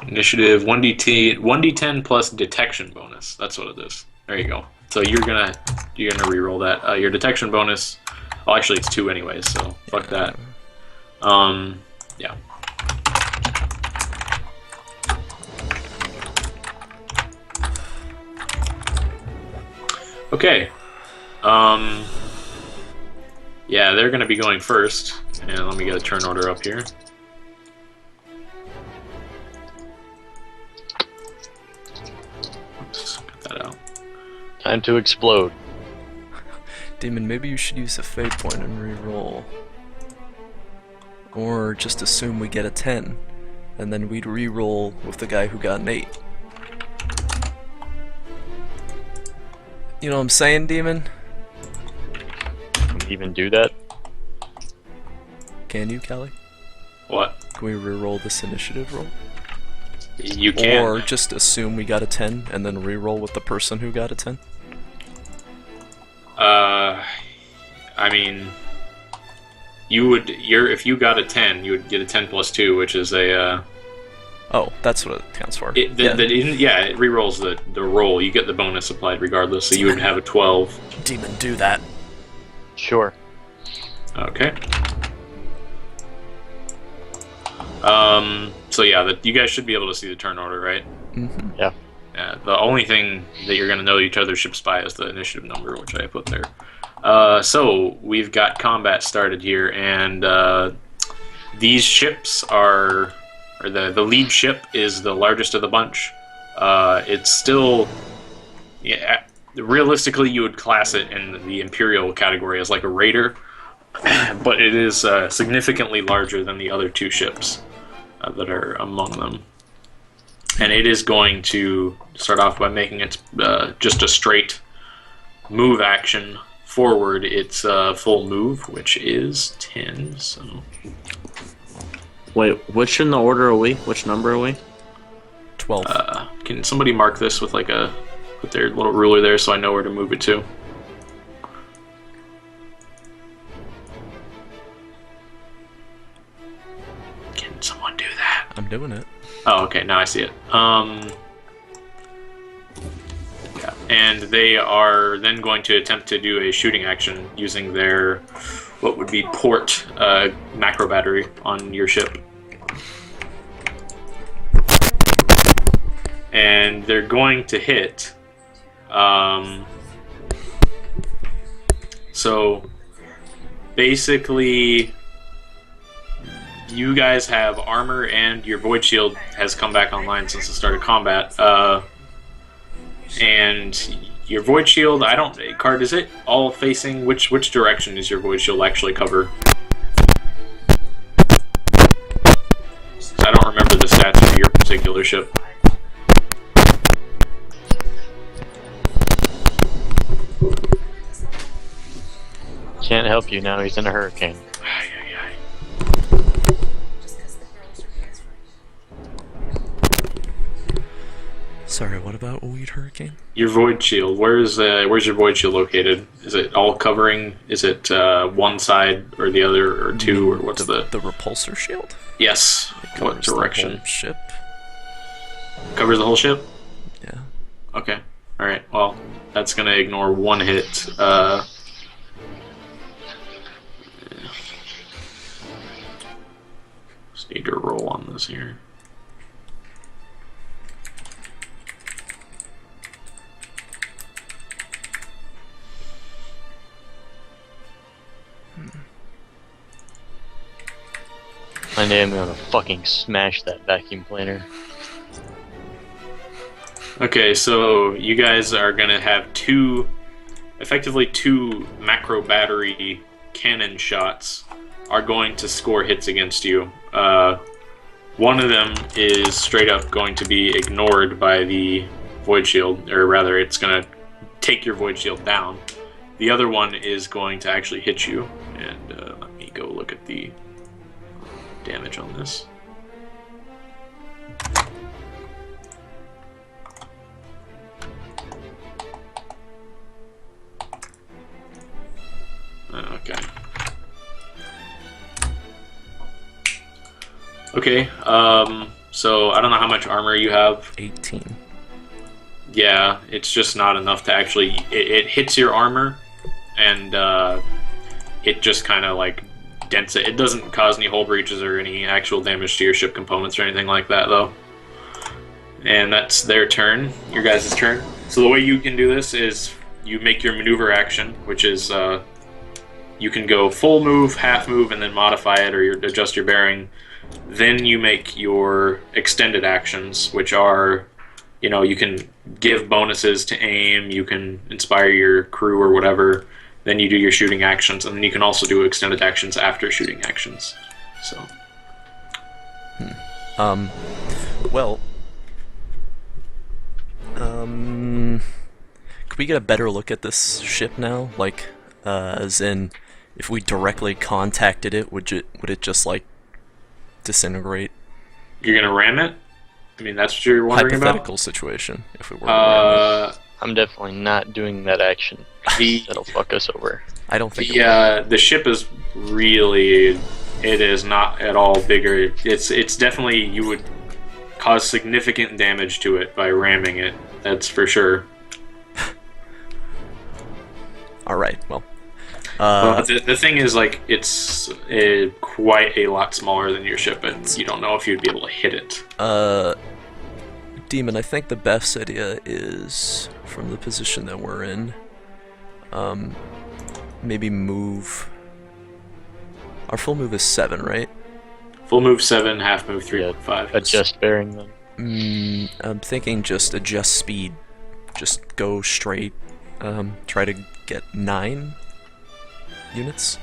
Initiative 1d10 plus detection bonus. That's what it is. There you go. So you're gonna re-roll that. Your detection bonus. Well, actually, it's 2 anyways. So fuck that. Yeah. Okay. Yeah, they're gonna be going first. And let me get a turn order up here. Oops, cut that out. Time to explode. Demon, maybe you should use a fate point and re-roll. Or just assume we get a 10, and then we'd re-roll with the guy who got an 8. You know what I'm saying, Demon? Can we even do that? Can you, Callie? What? Can we re-roll this initiative roll? You can. Or just assume we got a 10, and then re-roll with the person who got a 10? I mean, if you got a 10, you would get a 10 plus 2, which is a, Oh, that's what it counts for. it re-rolls the roll. You get the bonus applied regardless, so you would have a 12. Demon, do that. Sure. Okay. So yeah, you guys should be able to see the turn order, right? Mm-hmm. Yeah. Yeah, the only thing that you're going to know each other's ships by is the initiative number, which I put there. So we've got combat started here, and these ships or the lead ship is the largest of the bunch. It's still, yeah, realistically you would class it in the Imperial category as like a raider, but it is significantly larger than the other 2 ships that are among them. And it is going to start off by making its just a straight move action forward. Its full move, which is 10. So, Wait, which in the order are we? Which number are we? 12. can somebody mark this with like put their little ruler there so I know where to move it to? Can someone do that? I'm doing it. Oh, okay, now I see it. Yeah, and they are then going to attempt to do a shooting action using their, what would be port macro battery on your ship. And they're going to hit. So basically, you guys have armor and your void shield has come back online since the start of combat. And your void shield, Card, is it all facing, which direction does your void shield actually cover? I don't remember the stats for your particular ship. Can't help you now, he's in a hurricane. Sorry, what about Weed Hurricane? Your void shield. Where's your void shield located? Is it all covering? Is it one side or the other or 2 or what's the repulsor shield? Yes. What direction? The whole ship. Covers the whole ship? Yeah. Okay. All right. Well, that's gonna ignore 1 hit. Just need to roll on this here. One day I'm gonna fucking smash that vacuum cleaner. Okay, so you guys are gonna have effectively two macro battery cannon shots are going to score hits against you. One of them is straight up going to be ignored by the void shield, or rather it's gonna take your void shield down. The other one is going to actually hit you, and let me go look at the damage on this. Okay. So I don't know how much armor you have. 18. Yeah, it's just not enough to actually... It hits your armor, and it just kind of like dents it. It doesn't cause any hull breaches or any actual damage to your ship components or anything like that, though. And that's their turn, your guys' turn. So the way you can do this is you make your maneuver action, which is you can go full move, half move, and then modify it or adjust your bearing. Then you make your extended actions, which are, you know, you can give bonuses to aim, you can inspire your crew or whatever. Then you do your shooting actions, and then you can also do extended actions after shooting actions. So. Well. Could we get a better look at this ship now? Like, as in, if we directly contacted it, would it just like disintegrate? You're gonna ram it? I mean, that's what you're wondering about? Hypothetical situation, if we were to ram it. I'm definitely not doing that action. That'll fuck us over. I don't think the ship is really... It is not at all bigger. It's definitely... You would cause significant damage to it by ramming it. That's for sure. Alright, well... the thing is, like, it's quite a lot smaller than your ship, and you don't know if you'd be able to hit it. Demon, I think the best idea is, from the position that we're in, maybe move... Our full move is 7, right? Full move 7, half move 3.5. Adjust bearing then. I'm thinking just adjust speed. Just go straight. Try to get 9 units.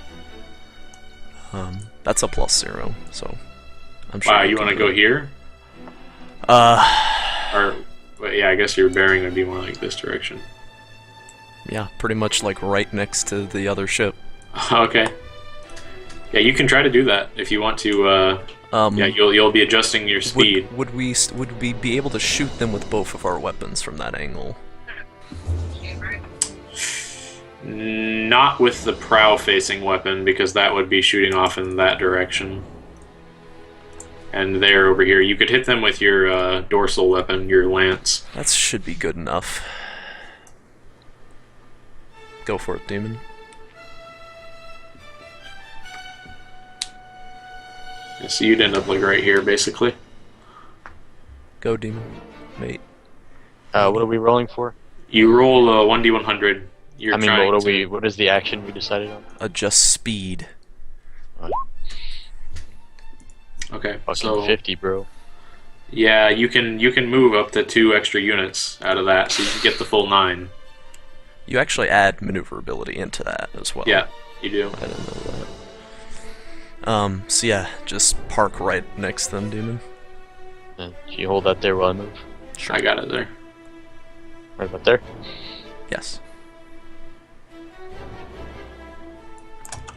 That's a +0, so I'm sure. Wow, you want to go here? Or, well, yeah, I guess your bearing would be more like this direction. Yeah, pretty much like right next to the other ship. Okay. Yeah, you can try to do that if you want to. Yeah, you'll be adjusting your speed. Would we be able to shoot them with both of our weapons from that angle? Not with the prow-facing weapon, because that would be shooting off in that direction. And they're over here. You could hit them with your dorsal weapon, your lance. That should be good enough. Go for it, Demon. Yeah, so you'd end up like right here, basically. Go, Demon. Mate. What are we rolling for? You roll a 1d100. I mean, what is the action we decided on? Adjust speed. Okay, Fucking so 50, bro. yeah, you can move up to 2 extra units out of that, so you can get the full 9. You actually add maneuverability into that as well. Yeah, you do. I didn't know that. So yeah, just park right next to them, Demon. Can you hold that there while I move? Sure. I got it there. Right about there? Yes.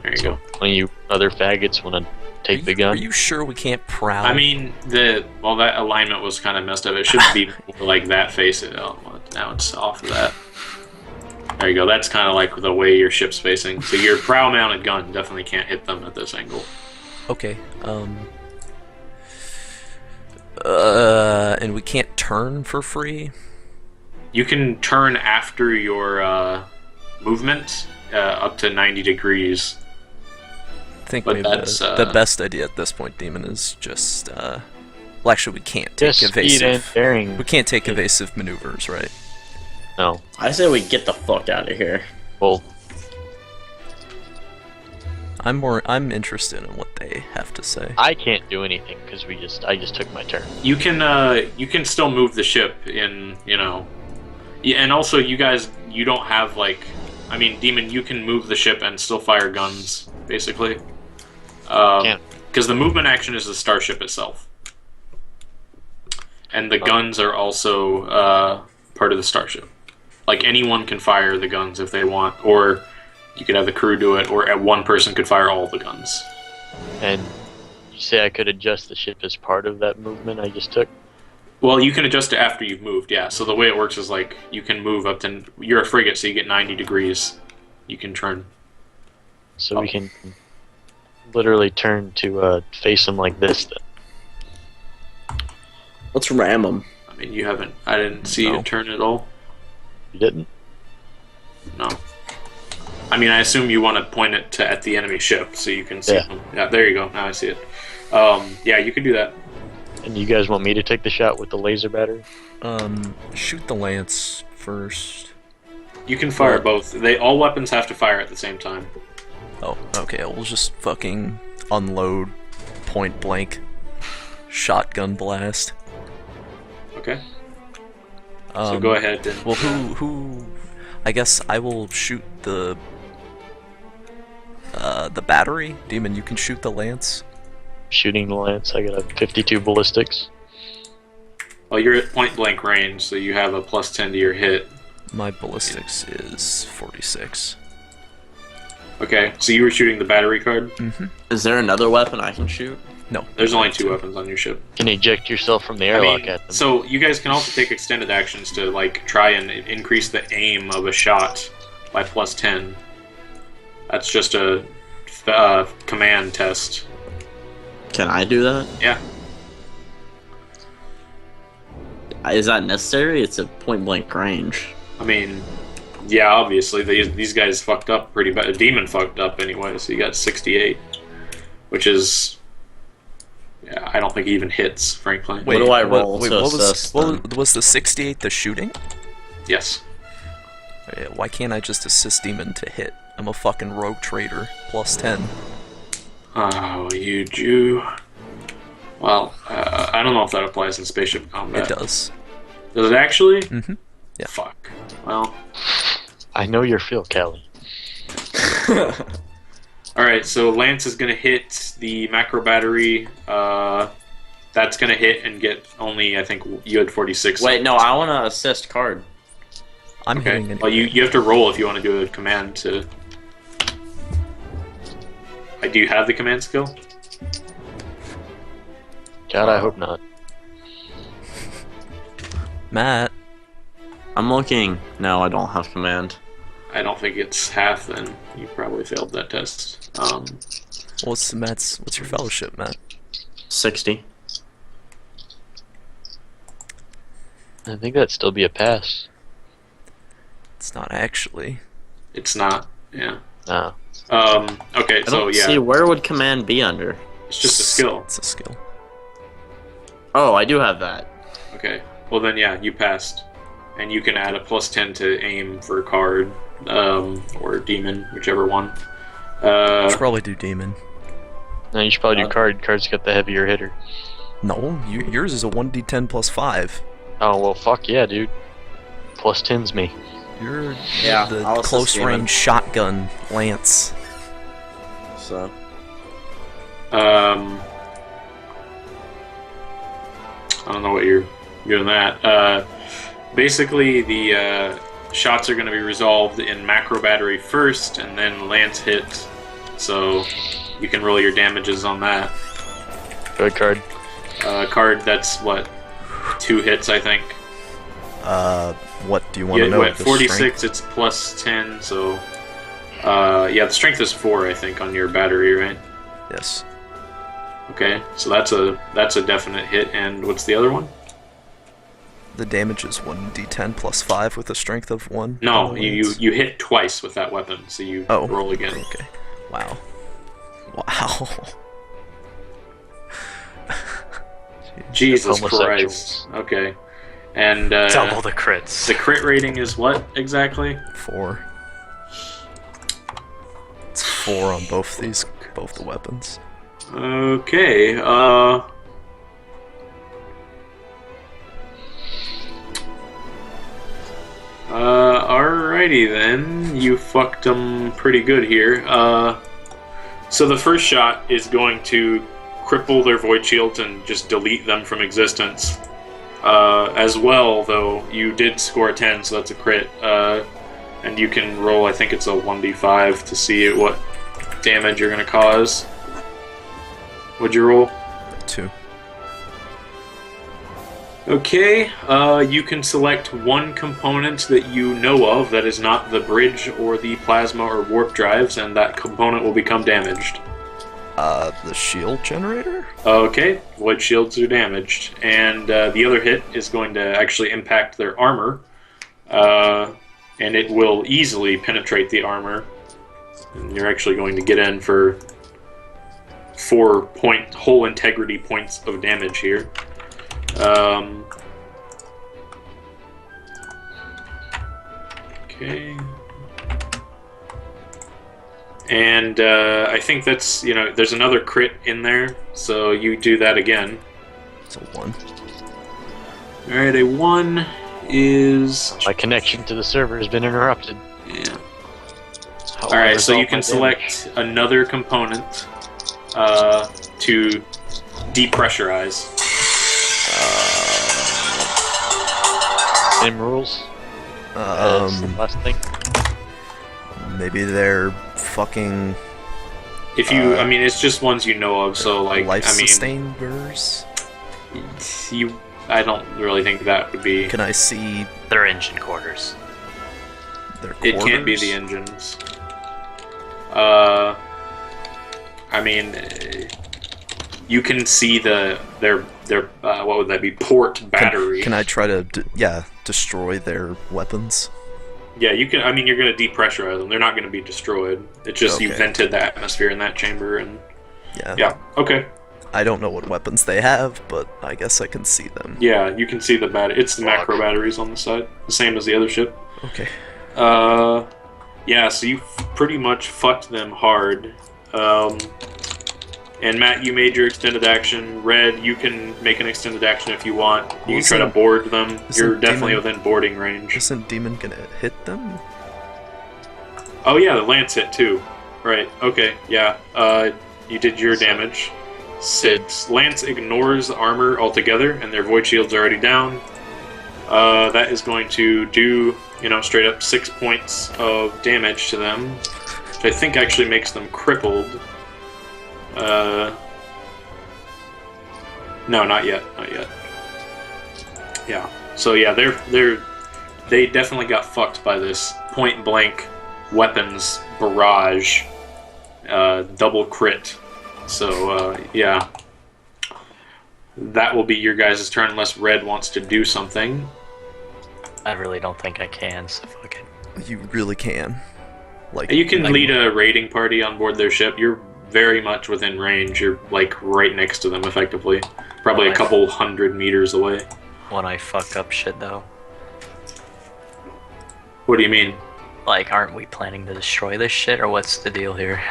There you go. One of you other faggots want to take the gun? Are you sure we can't prowl? I mean, well, that alignment was kind of messed up. It should be more like that face. Oh, now it's off of that. There you go. That's kind of like the way your ship's facing. So your prow-mounted gun definitely can't hit them at this angle. Okay. And we can't turn for free? You can turn after your movement up to 90 degrees. I think But maybe that's, the best idea at this point, Demon, is just... well, actually, we can't take Just speed and evasive... bearing. We can't take evasive maneuvers, right? No. I say we get the fuck out of here. Well, I'm interested in what they have to say. I can't do anything because I just took my turn. You can still move the ship in, you know... Yeah, and also, you guys, you don't have, like... I mean, Demon, you can move the ship and still fire guns, basically. Can't. Because the movement action is the starship itself. And the guns are also part of the starship. Like, anyone can fire the guns if they want, or you could have the crew do it, or one person could fire all the guns. And you say I could adjust the ship as part of that movement I just took? Well, you can adjust it after you've moved, yeah. So the way it works is, like, you can move up to... You're a frigate, so you get 90 degrees. You can turn. So we can literally turn to face them like this, then. Let's ram them. I mean, you haven't. I didn't see No. you turn at all. You didn't? No. I mean, I assume you want to point it to at the enemy ship so you can see Yeah. them. Yeah, there you go. Now I see it. Yeah, you can do that. And you guys want me to take the shot with the laser battery? Shoot the lance first. You can fire Right. both. All weapons have to fire at the same time. Oh, okay, we'll just fucking unload point blank shotgun blast. Okay. So go ahead and. Well, who? I guess I will shoot the battery. Demon, you can shoot the lance. Shooting the lance, I got a 52 ballistics. Well, you're at point blank range, so you have a +10 to your hit. My ballistics is 46. Okay, so you were shooting the battery card? Mm-hmm. Is there another weapon I can shoot? No. There's only 2 weapons on your ship. You can eject yourself from the I airlock mean, at them. so you guys can also take extended actions to like try and increase the aim of a shot by +10. That's just a command test. Can I do that? Yeah. Is that necessary? It's a point blank range. I mean, yeah, obviously these guys fucked up pretty bad. A demon fucked up anyway, so you got 68, which is. Yeah, I don't think he even hits, frankly. What do I roll to what assist what was the 68 the shooting? Yes. Why can't I just assist demon to hit? I'm a fucking rogue trader. +10. Oh, you Jew. Well, I don't know if that applies in spaceship combat. It does. Does it actually? Mm-hmm. Yeah. Fuck. Well. I know your feel, Callie. Alright, so Lance is going to hit the macro battery. That's going to hit and get only, I think, you had 46. Wait, no, I want to assist card. I'm Okay. hitting it. Well, you have to roll if you want to do a command to... Do you have the command skill? God, I hope not. Matt. I'm looking. No, I don't have command. I don't think it's half then. You probably failed that test. What's your fellowship, Matt? 60. I think that'd still be a pass. It's not actually. It's not, yeah. No. Okay, I so don't yeah. see where would command be under. It's just a skill. It's a skill. Oh, I do have that. Okay. Well then, yeah, you passed, and you can add a +10 to aim for card, or demon, whichever one. Should probably do demon. No, you should probably do card. Card's got the heavier hitter. No, yours is a 1d10 +5. Oh, well, fuck yeah, dude. +10's me. You're Yeah, the I'll assist close demon. range shotgun lance. So I don't know what you're doing that. Basically, the shots are going to be resolved in macro battery first, and then lance hit. So you can roll your damages on that. Go ahead, card. Card, that's what, 2 hits, I think. What do you want to Yeah, know? what, The 46, it's +10, so... yeah, the strength is 4, I think, on your battery, right? strength? Yes. Okay, so that's a definite hit, and what's the other one? The damage is 1d10 +5 with a strength of 1. No, on the you lance. hit twice with that weapon, so you roll again. Okay. Wow. Wow. Jesus Homosexuals. Christ. Okay. And Double the crits. the crit rating is what exactly? 4. It's 4 on both the weapons. Okay, alrighty then. You fucked them pretty good here. So the first shot is going to cripple their void shields and just delete them from existence. As well, though, you did score a 10, so that's a crit. And you can roll, I think it's a 1d5 to see what damage you're going to cause. What'd you roll? 2. Okay, you can select one component that you know of that is not the bridge or the plasma or warp drives, and that component will become damaged. The shield generator? Okay, void shields are damaged, and the other hit is going to actually impact their armor, and it will easily penetrate the armor. And you're actually going to get in for 4 whole integrity points of damage here. Okay. And I think that's, there's another crit in there, so you do that again. It's a 1. Alright, a 1 is... My connection to the server has been interrupted. Yeah. How Alright, so resolve you can my select another component to depressurize. Same rules as the last thing. Maybe they're fucking If you, I mean, it's just ones you know of, so like, life I mean, sustainers. I don't really think that would be. Can I see Their engine quarters. their It quarters? can't be the engines. I mean, you can see their what would that be? Port battery. Can I try to destroy their weapons? Yeah, you can. I mean, you're going to depressurize them. They're not going to be destroyed. It's just you Okay. vented the atmosphere in that chamber, and Yeah. yeah. Okay. I don't know what weapons they have, but I guess I can see them. Yeah, you can see the battery. It's the macro batteries on the side, the same as the other ship. Okay. Yeah. So you pretty much fucked them hard. And Matt, you made your extended action. Red, you can make an extended action if you want. You can try to board them. You're definitely within boarding range. Isn't Demon gonna hit them? Oh yeah, the lance hit too. Right. Okay. Yeah. You did your damage. Lance ignores the armor altogether, and their void shield's already down. That is going to do, straight up 6 points of damage to them, which I think actually makes them crippled. No, not yet. Not yet. Yeah. So yeah, they definitely got fucked by this point blank weapons barrage, double crit. So yeah, that will be your guys' turn unless Red wants to do something. I really don't think I can, so fuck it. You really can. Like You can lead a raiding party on board their ship. You're very much within range. You're like right next to them, effectively. Probably a couple 100 meters away. When I fuck up shit, though. What do you mean? Like, aren't we planning to destroy this shit, or what's the deal here?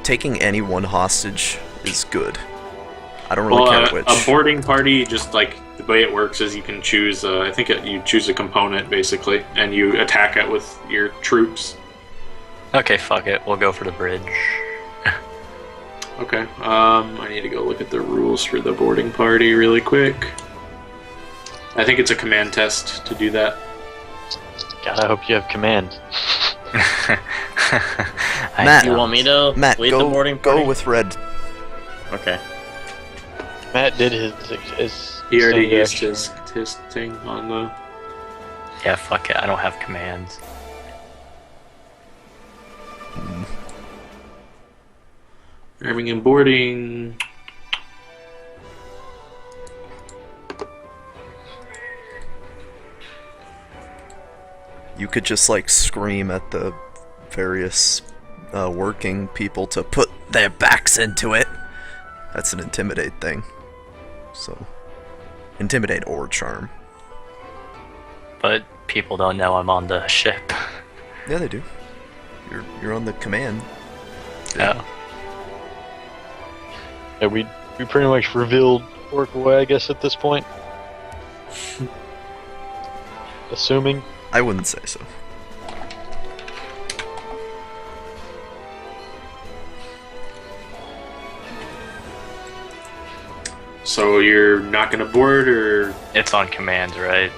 Taking anyone hostage is good. I don't really care which. A boarding party, just like the way it works is you can choose, I think you choose a component basically, and you attack it with your troops. Okay, fuck it. We'll go for the bridge. Okay, I need to go look at the rules for the boarding party really quick. I think it's a command test to do that. God, I hope you have command. Matt, You want me to lead the boarding party? go with Red. Okay. Matt did his He already extended used action. his thing on the... Yeah, fuck it. I don't have commands. Arming and boarding... You could just like scream at the various working people to put their backs into it. That's an intimidate thing. So, intimidate or charm. But people don't know I'm on the ship. Yeah, they do. You're on the command. Oh. Yeah, we pretty much revealed Ork away, I guess, at this point. Assuming. I wouldn't say so. So you're not gonna board, or... It's on command, right?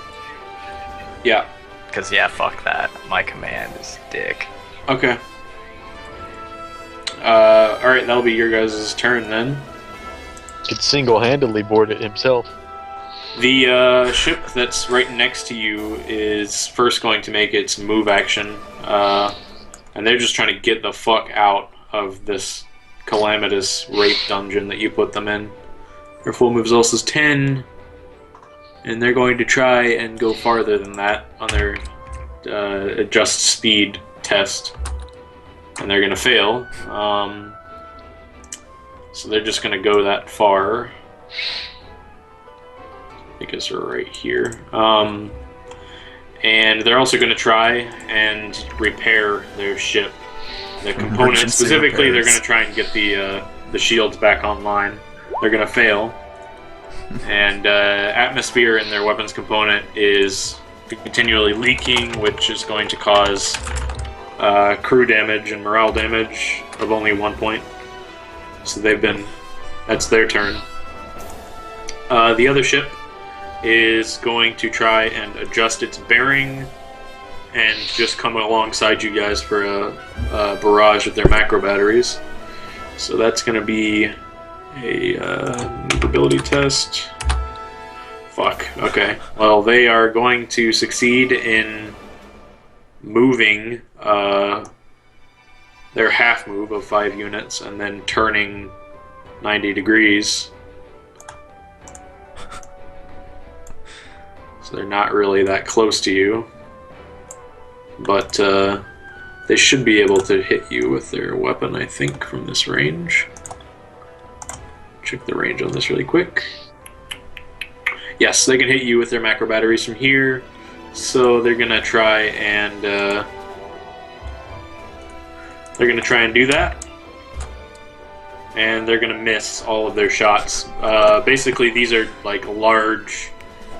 Yeah. Because, yeah, fuck that. My command is dick. Okay. Alright, that'll be your guys' turn then. Could single-handedly board it himself. The ship that's right next to you is first going to make its move action, and they're just trying to get the fuck out of this calamitous rape dungeon that you put them in. Their full move is also 10, and they're going to try and go farther than that on their adjust speed test, and they're going to fail. So they're just going to go that far. I guess they're right here. And they're also going to try and repair their ship. The components, specifically, they're going to try and get the shields back online. They're going to fail. And atmosphere in their weapons component is continually leaking, which is going to cause crew damage and morale damage of only 1 point. So that's their turn. The other ship is going to try and adjust its bearing and just come alongside you guys for a barrage of their macro batteries. So that's going to be a maneuverability test. Fuck, okay. Well, they are going to succeed in moving their half move of 5 units and then turning 90 degrees. So they're not really that close to you. But they should be able to hit you with their weapon, I think, from this range. Check the range on this really quick. Yes, they can hit you with their macro batteries from here. So they're gonna try and do that. And they're gonna miss all of their shots. Basically, these are like large,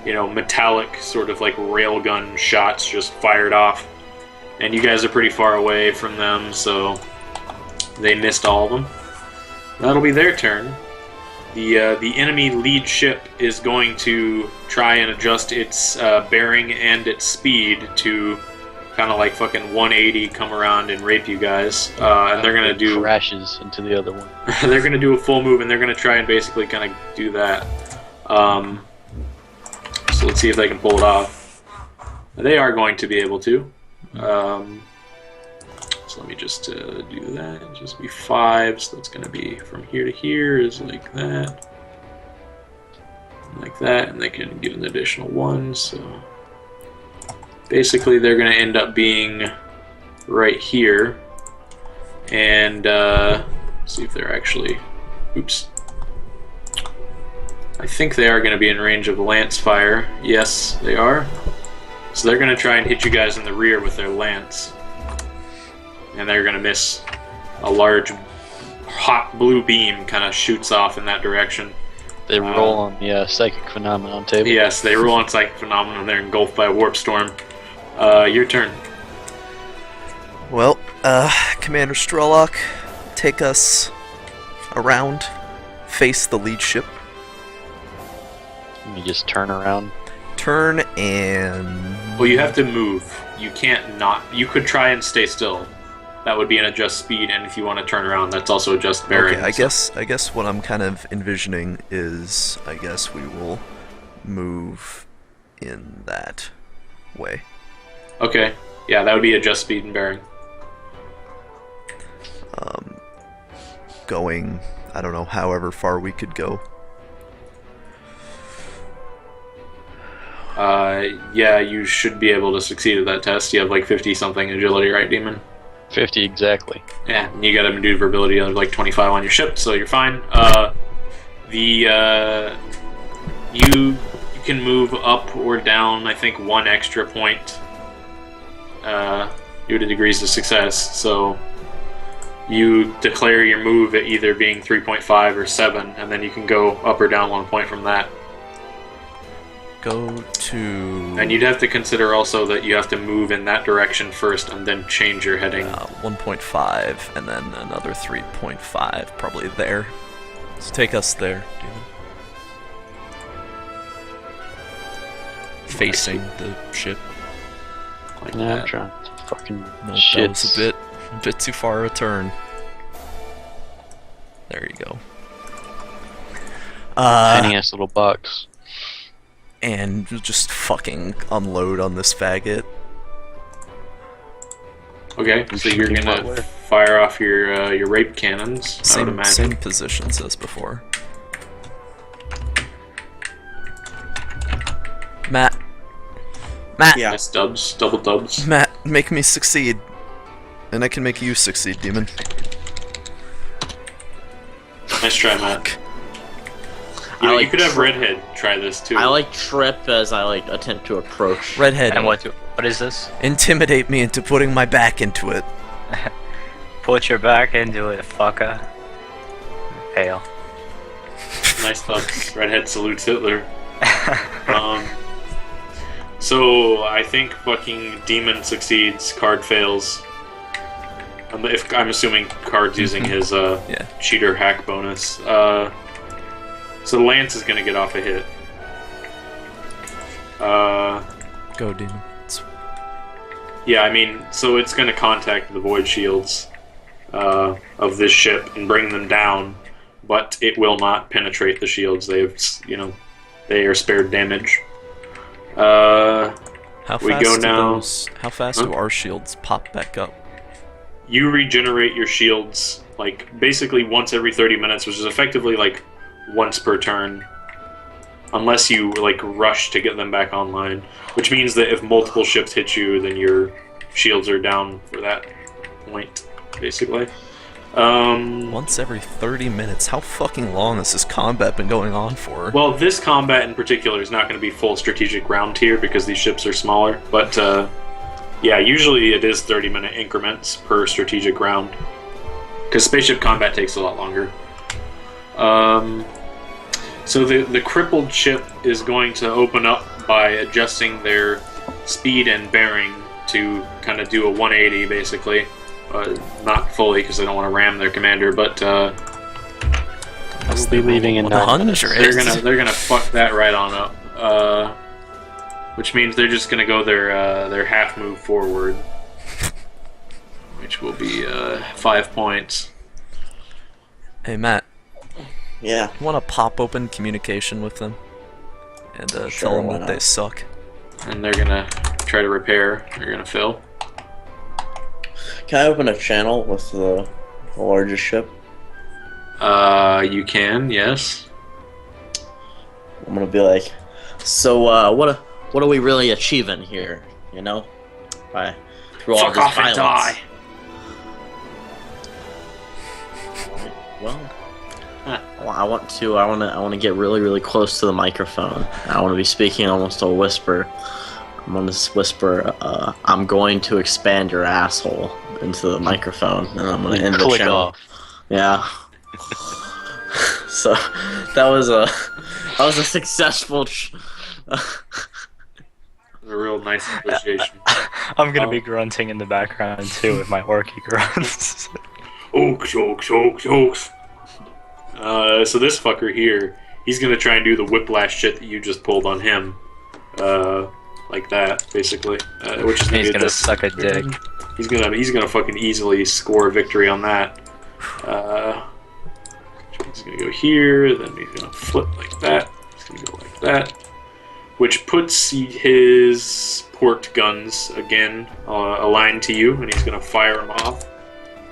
metallic sort of like railgun shots just fired off. And you guys are pretty far away from them, so they missed all of them. That'll be their turn. The enemy lead ship is going to try and adjust its bearing and its speed to kind of like fucking 180 come around and rape you guys. And they're gonna do crashes into the other one. They're gonna do a full move, and they're gonna try and basically kind of do that. So let's see if they can pull it off. They are going to be able to. So let me just do that. It'll just be 5, so that's going to be from here to here is like that. Like that, and they can get an additional 1, so basically they're going to end up being right here. And see if they're actually... Oops. I think they are going to be in range of lance fire. Yes, they are. So they're going to try and hit you guys in the rear with their lance. And they're going to miss. A large hot blue beam kind of shoots off in that direction. They roll on the psychic phenomenon table. Yes, they roll on psychic phenomenon. They're engulfed by a warp storm. Your turn. Well, Commander Strelok, take us around, face the lead ship. You just turn around. Turn and... Well, you have to move. You can't not... You could try and stay still. That would be an adjust speed, and if you want to turn around, that's also adjust bearing. Okay, I guess what I'm kind of envisioning is, I guess we will move in that way. Okay. Yeah, that would be adjust speed and bearing. Going, I don't know, however far we could go. Yeah, you should be able to succeed at that test. You have like 50-something agility, right, Demon? 50 exactly. Yeah, and you got a maneuverability of like 25 on your ship, so you're fine. You can move up or down, I think, 1 extra point due to degrees of success. So you declare your move at either being 3.5 or 7, and then you can go up or down 1 point from that. Go to... And you'd have to consider also that you have to move in that direction first and then change your heading. 1.5 and then another 3.5, probably there. So take us there, Demon. Facing the ship. Like Yeah, I'm that. trying to fucking No, shit. that was a bit too far a turn. There you go. Tiny ass little box. And just fucking unload on this faggot. Okay, so you're gonna fire off your rape cannons. I would imagine. Same positions as before. Matt. Yeah. Nice dubs, double dubs. Matt, make me succeed. And I can make you succeed, Demon. Nice try, Matt. You could have Redhead try this too. I like trip as I like attempt to approach. Redhead, And what is this? intimidate me into putting my back into it. Put your back into it, fucker. Fail. Nice dubs. Redhead salutes Hitler. So I think fucking Demon succeeds, Card fails. If I'm assuming Card's using his cheater hack bonus. So Lance is gonna get off a hit. Go, Demon. Yeah, I mean, so it's gonna contact the void shields of this ship and bring them down, but it will not penetrate the shields. They have, they are spared damage. How we fast go now. How fast do our shields pop back up? You regenerate your shields like basically once every 30 minutes, which is effectively like once per turn, unless you like rush to get them back online, which means that if multiple ships hit you, then your shields are down for that point, basically. Once every 30 minutes? How fucking long has this combat been going on for? Well, this combat in particular is not going to be full strategic round tier because these ships are smaller, but yeah, usually it is 30-minute increments per strategic round, because spaceship combat takes a lot longer. So the crippled ship is going to open up by adjusting their speed and bearing to kind of do a 180, basically. Not fully, because they don't want to ram their commander, but We'll be leaving in 9 minutes. they're gonna fuck that right on up. Which means they're just gonna go their half move forward, which will be 5 points. Hey, Matt. Yeah. You want to pop open communication with them? And tell them why that not? they suck. And they're gonna try to repair. They're gonna fill. Can I open a channel with the largest ship? You can, yes. I'm gonna be like, so what are we really achieving here? You know, through all Fuck this off and violence. die. Well, I want to get really close to the microphone. I want to be speaking almost a whisper. I'm gonna whisper, I'm going to expand your asshole into the microphone, and I'm gonna end the Click channel. off. Yeah. So that was a successful. A real nice negotiation. I'm gonna be grunting in the background too with my orky grunts. Oaks. So this fucker here, he's gonna try and do the whiplash shit that you just pulled on him. Like that, basically. Which is He's gonna good. suck a dick. He's gonna fucking easily score a victory on that. He's gonna go here, then he's gonna flip like that. He's gonna go like that, which puts his port guns again aligned to you, and he's gonna fire them off.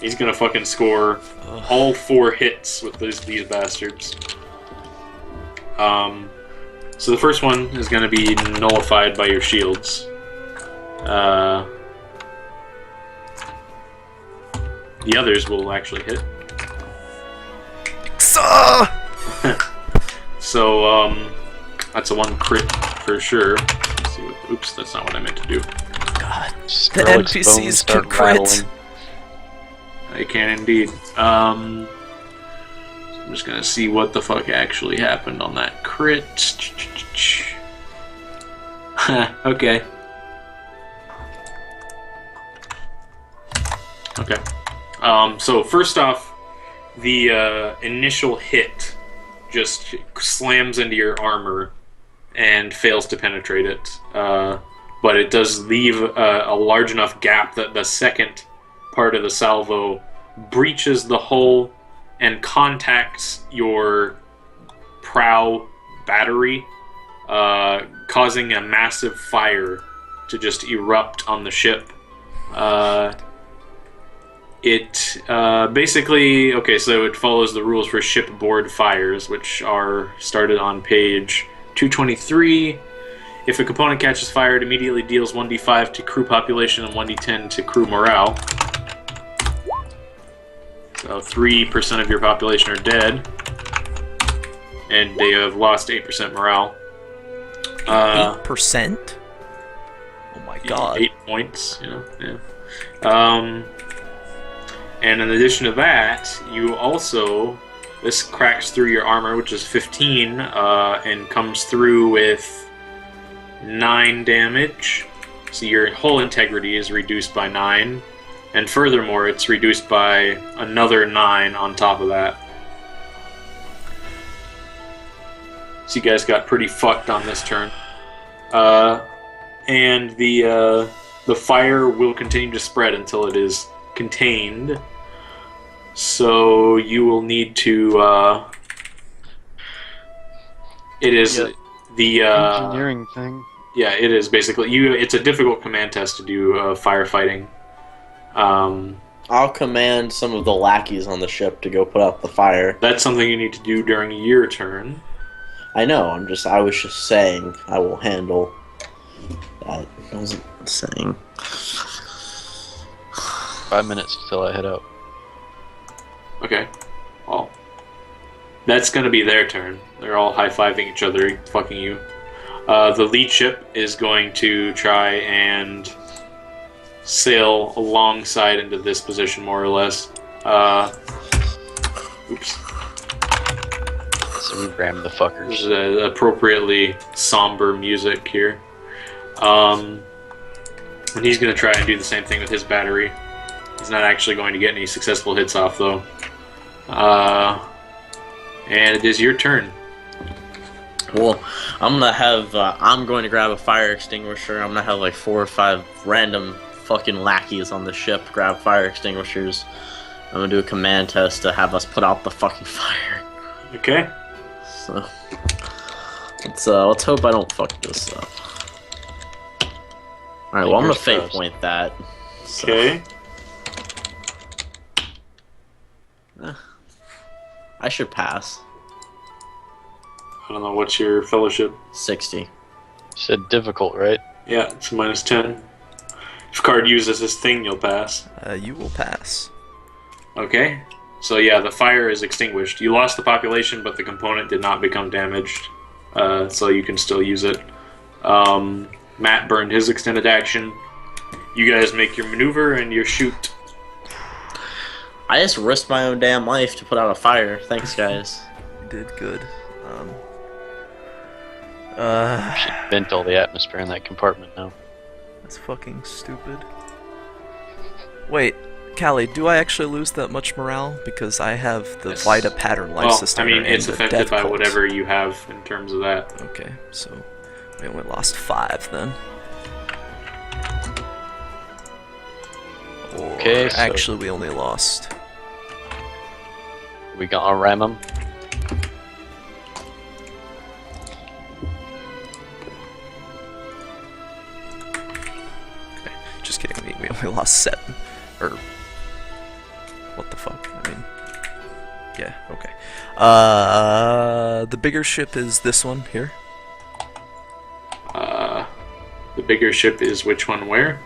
He's gonna fucking score all 4 hits with these bastards. So the first one is gonna be nullified by your shields. The others will actually hit. So, that's a 1 crit for sure. Let's see what, oops, that's not what I meant to do. God, the Skrillex bones NPCs can start crit. rattling. I can indeed. I'm just gonna see what the fuck actually happened on that crit. Okay. Okay. So first off, the initial hit just slams into your armor and fails to penetrate it. But it does leave a large enough gap that the second part of the salvo breaches the hull and contacts your prow battery, causing a massive fire to just erupt on the ship. It basically, okay, so it follows the rules for shipboard fires, which are started on page 223. If a component catches fire, it immediately deals 1d5 to crew population and 1d10 to crew morale. So 3% of your population are dead, and they have lost 8% morale. 8%? Oh my god. 8 points, you know, yeah. And in addition to that, you also, this cracks through your armor, which is 15, and comes through with 9 damage. So your whole integrity is reduced by 9. And furthermore, it's reduced by another 9 on top of that. So you guys got pretty fucked on this turn. And the fire will continue to spread until it is contained. So you will need to. It is the engineering thing. Yeah, it is basically It's a difficult command test to do firefighting. I'll command some of the lackeys on the ship to go put out the fire. That's something you need to do during your turn. I know. I was just saying I will handle that. I wasn't saying. 5 minutes till I head out. Okay. Well, that's going to be their turn. They're all high-fiving each other, fucking you. The lead ship is going to try and sail alongside into this position, more or less. Oops. So we ram the fuckers. There's appropriately somber music here. And he's going to try and do the same thing with his battery. He's not actually going to get any successful hits off, though. And it is your turn. Well, I'm going to grab a fire extinguisher. I'm gonna have like 4 or 5 random fucking lackeys on the ship grab fire extinguishers. I'm gonna do a command test to have us put out the fucking fire. Okay. So let's hope I don't fuck this up. Alright, well I'm gonna fate point that. So. Okay. I should pass. I don't know, what's your fellowship? 60. You said difficult, right? Yeah, it's -10. If card uses this thing, you'll pass. You will pass. Okay. So yeah, the fire is extinguished. You lost the population, but the component did not become damaged. So you can still use it. Matt burned his extended action. You guys make your maneuver and you shoot. I just risked my own damn life to put out a fire. Thanks, guys. You did good. Should vent all the atmosphere in that compartment now. That's fucking stupid. Wait, Callie, do I actually lose that much morale? Because I have the Vita pattern life system. I mean, it's and the affected death by cult. whatever you have in terms of that. Okay, so we only lost 5 then. Or Okay, so actually we only lost. we gonna ram them? Okay, just kidding. We only lost 7. Or what the fuck? I mean, yeah. Okay. The bigger ship is this one here. The bigger ship is which one where?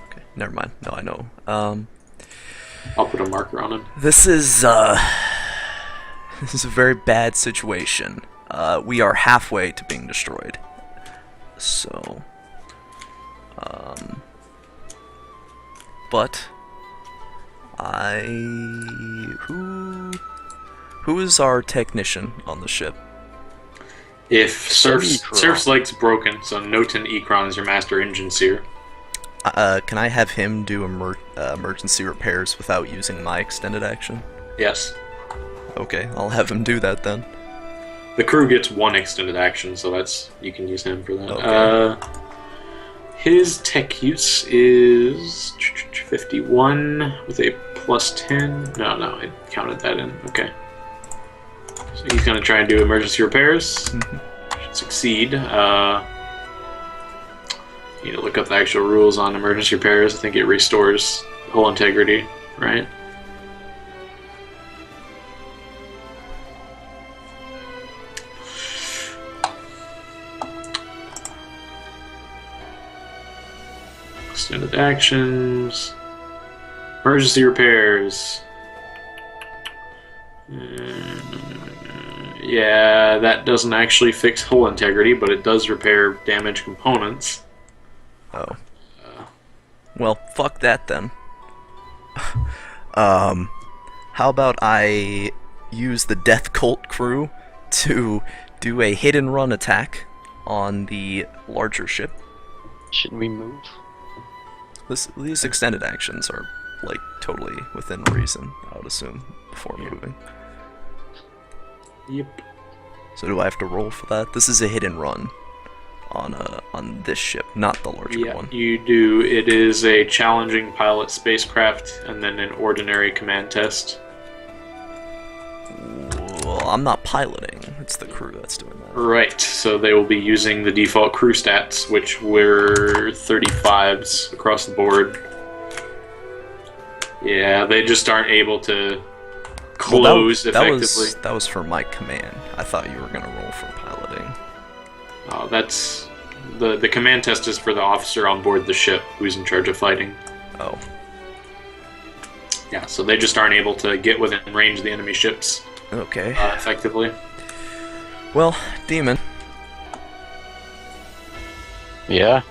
Okay, never mind. No, I know. I'll put a marker on him. This is a very bad situation. We are halfway to being destroyed. So, but who is our technician on the ship? If Surf's Ekron. leg's broken, so Noten Ekron is your master engine seer. Can I have him do emergency repairs without using my extended action? Yes. Okay, I'll have him do that then. The crew gets 1 extended action, so you can use him for that. Okay. His tech use is 51 with a +10. No, I counted that in. Okay. So he's going to try and do emergency repairs. Should succeed. Need to look up the actual rules on emergency repairs. I think it restores hull integrity. right? Extended actions. Emergency repairs. Yeah, that doesn't actually fix hull integrity, but it does repair damaged components. Oh. Well, fuck that then. How about I use the Death Cult crew to do a hit and run attack on the larger ship? Shouldn't we move? These extended actions are, like, totally within reason, I would assume, before moving. Yep. So do I have to roll for that? This is a hit and run on this ship, not the larger one. You do. It is a challenging pilot spacecraft and then an ordinary command test. Well, I'm not piloting. It's the crew that's doing that. Right, so they will be using the default crew stats, which were 35s across the board. Yeah, they just aren't able to close effectively. That was for my command. I thought you were going to roll for piloting. Oh, that's... The command test is for the officer on board the ship who's in charge of fighting. Oh. Yeah, so they just aren't able to get within range of the enemy ships Okay. effectively. Well, Demon. Yeah?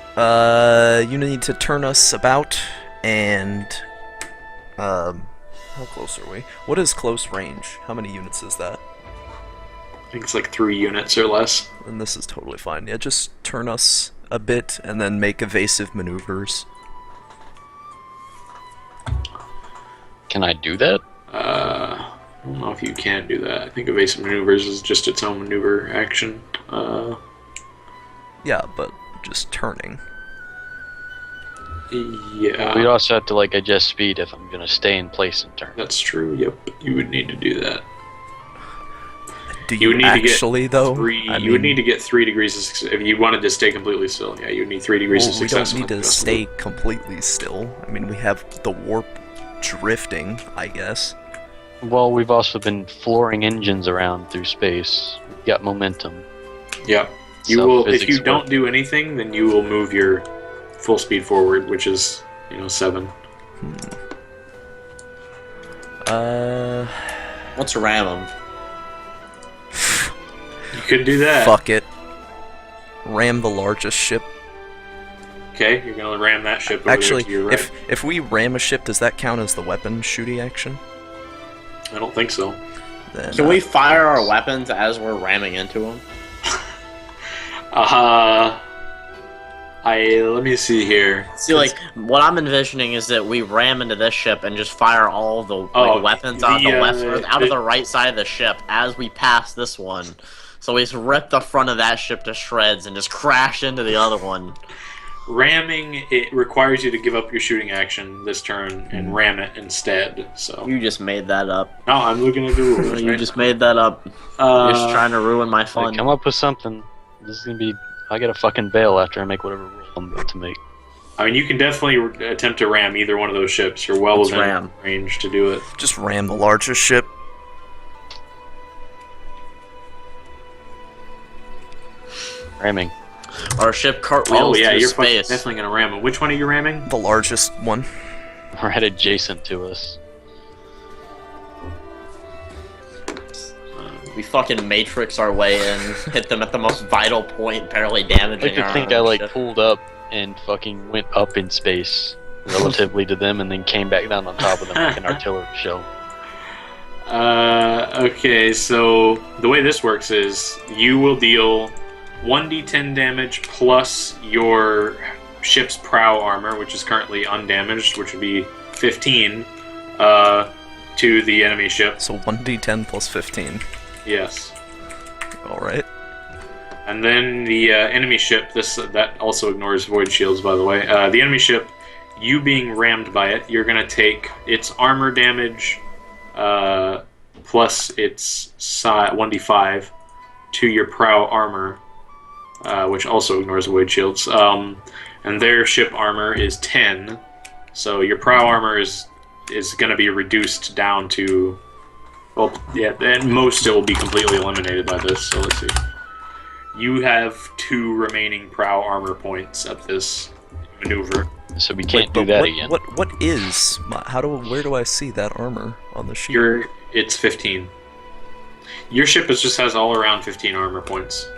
You need to turn us about and... how close are we? What is close range? How many units is that? I think it's like 3 units or less. And this is totally fine. Yeah, just turn us a bit and then make evasive maneuvers. Can I do that? I don't know if you can do that. I think evasive maneuvers is just its own maneuver action. Yeah, but just turning. Yeah. We'd also have to like adjust speed if I'm gonna stay in place and turn. That's true, yep. You would need to do that. Do You would you need to actually, get though? you would need to get 3 degrees of success. If you wanted to stay completely still, yeah, you would need 3 degrees of Well, we success. don't need to stay completely still. I mean, we have the warp drifting, I guess. Well, we've also been flooring engines around through space. We've got momentum. Yeah. You So will. If physics you don't work. do anything, then you will move your full speed forward, which is 7. Let's ram them. You could do that. Fuck it. Ram the largest ship. Okay, you're gonna ram that ship over Actually, there to your right. if we ram a ship, does that count as the weapon shooty action? I don't think so. Then, Can we fire our weapons as we're ramming into them? Let me see here. See, like, what I'm envisioning is that we ram into this ship and just fire all the weapons out of the left or out of the right side of the ship as we pass this one. So we just rip the front of that ship to shreds and just crash into the other one. Ramming, it requires you to give up your shooting action this turn and ram it instead. So You just made that up. no, I'm looking at the rules. You right? just made that up. You're just trying to ruin my fun. Like, come up with something. This is gonna be. I gotta fucking bail after I make whatever rule I'm about to make. I mean, you can definitely attempt to ram either one of those ships. You're well Let's within ram. range to do it. just ram the largest ship. Ramming. Our ship cartwheels Oh yeah, through you're space. definitely gonna ram them. Which one are you ramming? The largest one. Right adjacent to us. We fucking matrix our way in, hit them at the most vital point, barely damaging I could our think own I like ship. pulled up and fucking went up in space relatively to them and then came back down on top of them like an artillery shell. Okay, so the way this works is you will deal 1d10 damage plus your ship's prow armor, which is currently undamaged, which would be 15, to the enemy ship. So 1d10 plus 15. Yes. Alright. And then the enemy ship, that also ignores void shields, by the way. The enemy ship, you being rammed by it, you're going to take its armor damage plus its 1d5 to your prow armor, which also ignores void shields. And their ship armor is 10, so your prow armor is is going to be reduced down to, well, yeah, and most it will be completely eliminated by this. So let's see. You have 2 remaining prow armor points at this maneuver. So we can't do But that what, again. What is? Where do I see that armor on the sheet? It's 15. Your ship just has all around 15 armor points.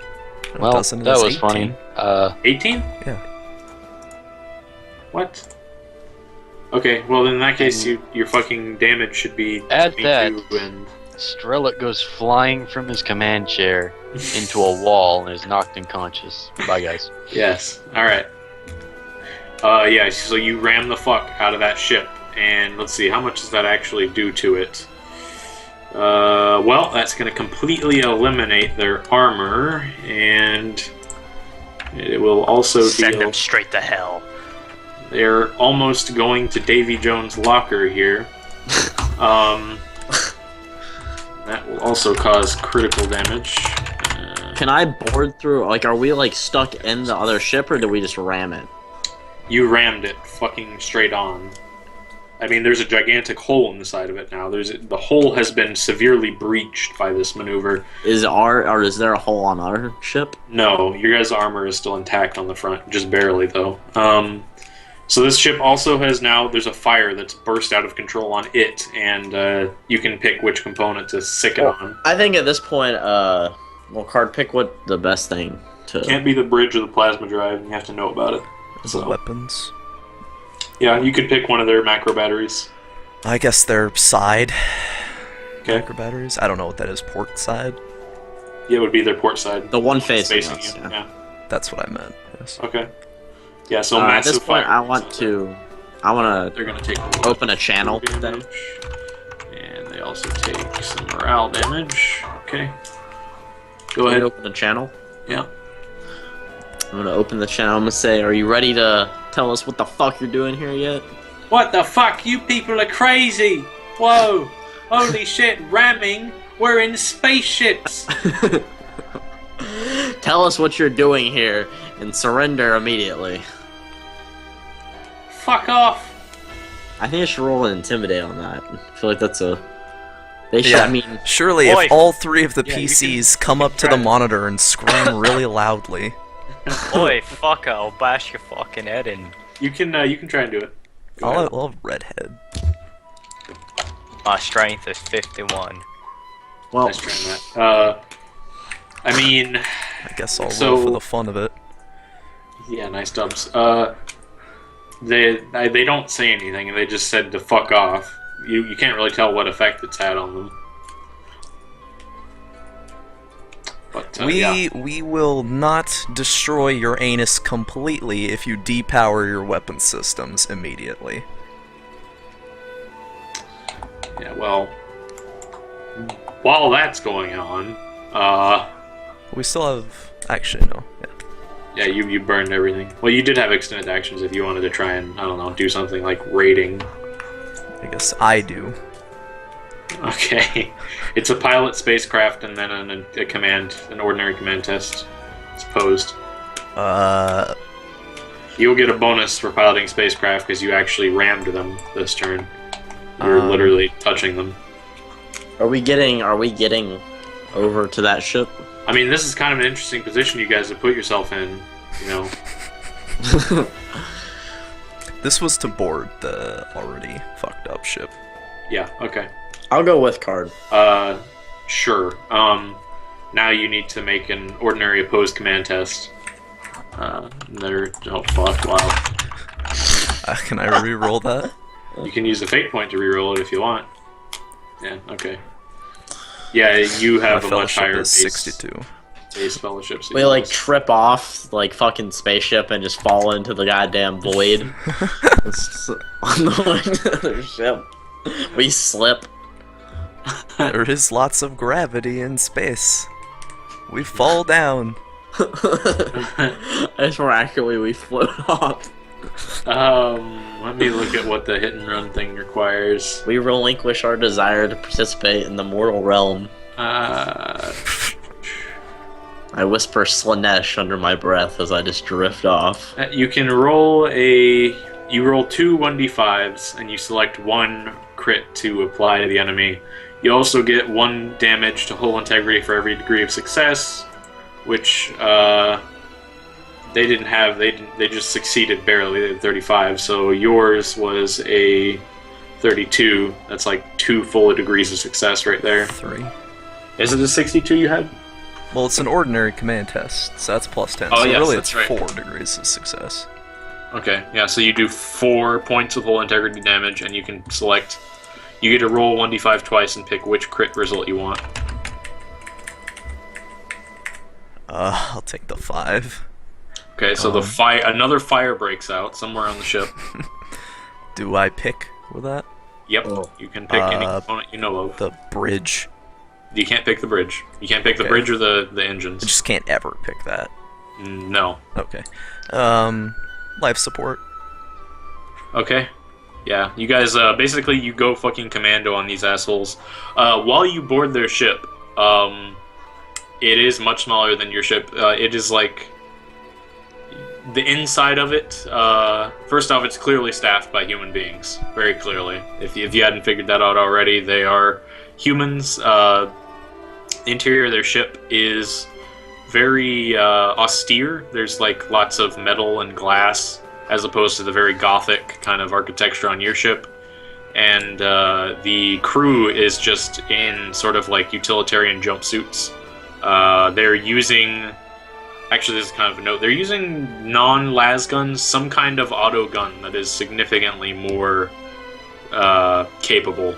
Well, Doesn't it? that It's was 18. funny. 18? Yeah. What? Okay, well then in that case, your fucking damage should be Add 22 that. and... Strelick goes flying from his command chair into a wall and is knocked unconscious. Bye, guys. Yes. Alright. Yeah, so you ram the fuck out of that ship, and let's see, how much does that actually do to it? Well, that's going to completely eliminate their armor, and it will also Send deal... them straight to hell. They're almost going to Davy Jones' locker here. That will also cause critical damage. Can I board through? Like, are we like stuck in the other ship, or do we just ram it? You rammed it fucking straight on. I mean, there's a gigantic hole in the side of it now. The hole has been severely breached by this maneuver. Is there a hole on our ship? No, your guys' armor is still intact on the front, just barely though. So this ship also has now, there's a fire that's burst out of control on it, and you can pick which component to sick it on. I think at this point, Card, pick what the best thing to... Can't be the bridge or the plasma drive, you have to know about it. The weapons. Yeah, you could pick one of their macro batteries. I guess their side. Okay. Micro batteries. I don't know what that is. Port side. Yeah, it would be their port side. The one facing Facing us, you. yeah. Yeah. That's what I meant. Yes. Okay. Yeah, so At massive this point, fire. I want to They're gonna take open a channel. damage, and they also take some morale damage. Okay. Go ahead. Open the channel. Yeah. I'm gonna open the channel. I'm gonna say, "Are you ready to tell us what the fuck you're doing here yet?" What the fuck? You people are crazy! Whoa! Holy shit! Ramming! We're in spaceships! Tell us what you're doing here and surrender immediately. Fuck off! I think I should roll an intimidate on that. I feel like that's a. They should. Yeah. I mean, Surely, Boy. if all 3 of the Yeah, you PCs come up to the monitor and scream really loudly, Oi, fucker, I'll bash your fucking head in. You can try and do it. Go I'll ahead. have redhead. My strength is 51. well, Nice trying that. I mean, I guess I'll So- roll for the fun of it. yeah, nice dubs. They don't say anything, and they just said to fuck off. You can't really tell what effect it's had on them. But yeah. We will not destroy your anus completely if you depower your weapon systems immediately. Yeah, well, while that's going on, We still have... Actually, no. Yeah. yeah, you burned everything. Well, you did have extended actions if you wanted to try and, I don't know, do something like raiding. I guess I do. Okay. It's a pilot spacecraft and then an ordinary command test. It's posed. You'll get a bonus for piloting spacecraft because you actually rammed them this turn. You're literally touching them. are we getting over to that ship? I mean, this is kind of an interesting position you guys have put yourself in, you know. This was to board the already fucked up ship. Yeah, okay. I'll go with Card. Sure. Now you need to make an ordinary opposed command test. Oh fuck, wow. Can I re-roll that? You can use the fate point to reroll it if you want. Yeah, okay. Yeah, you My have a much fellowship higher is 62. base fellowship. So We you like lose. trip off like fucking spaceship and just fall into the goddamn void. It's on the way to the ship. We slip. There is lots of gravity in space. We fall down. I just more accurately, we float off. Let me look at what the hit and run thing requires. We relinquish our desire to participate in the mortal realm. I whisper Slanesh under my breath as I just drift off. You can roll a You roll 2 1d5s, and you select 1 crit to apply to the enemy. You also get 1 damage to hull integrity for every degree of success, which they didn't have. They just succeeded barely. They had 35, so yours was a 32. That's like 2 full degrees of success right there. 3. Is it a 62 you had? Well, it's an ordinary command test, so that's plus 10. Oh, so yes, really that's it's right. 4 degrees of success. Okay, yeah, so you do 4 points of hull integrity damage, and you can select... You get to roll 1d5 twice and pick which crit result you want. I'll take the 5. Okay, so another fire breaks out somewhere on the ship. Do I pick with that? Yep, you can pick any component you know of. The bridge. You can't pick the bridge. You can't pick the bridge or the engines. I just can't ever pick that. No. Okay. Life support. Okay. Yeah, you guys, basically you go fucking commando on these assholes. While you board their ship, it is much smaller than your ship. It is like... The inside of it, first off, it's clearly staffed by human beings. Very clearly. If you hadn't figured that out already, they are humans. The interior of their ship is very austere. There's like lots of metal and glass, as opposed to the very gothic kind of architecture on your ship. And the crew is just in sort of like utilitarian jumpsuits. They're using... Actually, this is kind of a note. They're using non-las guns, some kind of auto gun that is significantly more capable.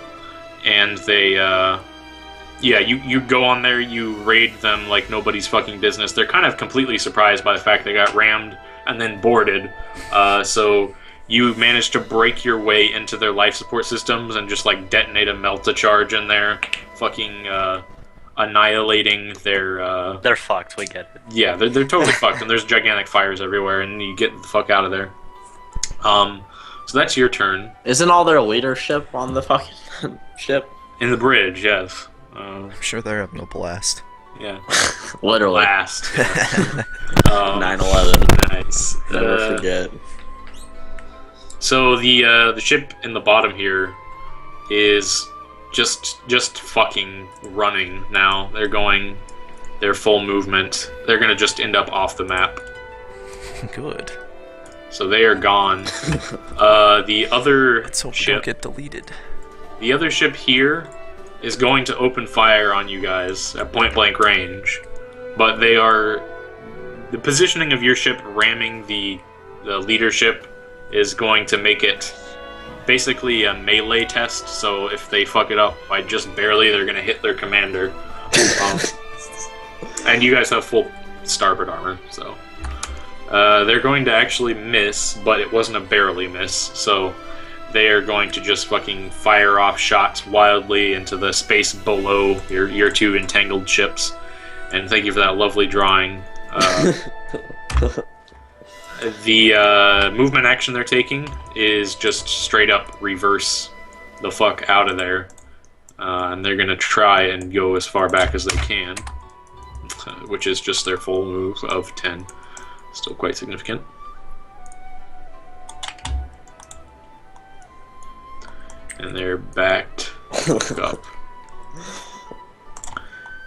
And they, yeah, you go on there, you raid them like nobody's fucking business. They're kind of completely surprised by the fact they got rammed and then boarded. So you manage to break your way into their life support systems and just like detonate a melt-a-charge in there, fucking annihilating their... They're fucked, we get it. Yeah, they're totally fucked, and there's gigantic fires everywhere, and you get the fuck out of there. So that's your turn. Isn't all their leadership on the fucking ship? In the bridge, yes. I'm sure they're having a blast. Yeah. Literally. Blast. Yeah. 9/11. Nice. Never forget. So the ship in the bottom here is just fucking running now. They're going their full movement. They're gonna just end up off the map. Good. So they are gone. The other Let's hope we ship don't get deleted. The other ship here is going to open fire on you guys at point-blank range, but they are... The positioning of your ship ramming the leadership is going to make it basically a melee test, so if they fuck it up by just barely, they're going to hit their commander. And you guys have full starboard armor, so... they're going to actually miss, but it wasn't a barely miss, so... They are going to just fucking fire off shots wildly into the space below your two entangled ships. And thank you for that lovely drawing. The movement action they're taking is just straight up reverse the fuck out of there. And they're going to try and go as far back as they can. Which is just their full move of 10. Still quite significant. And they're backed up.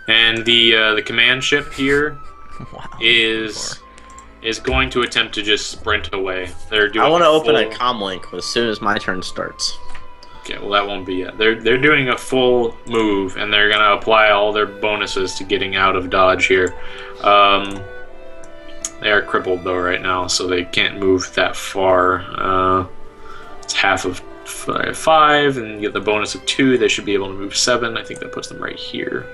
And the command ship here is going to attempt to just sprint away. They're doing. I want to open a comm link as soon as my turn starts. Okay, well that won't be yet. They're doing a full move, and they're gonna apply all their bonuses to getting out of dodge here. They are crippled though right now, so they can't move that far. It's half of 5, and you get the bonus of 2. They should be able to move 7. I think that puts them right here.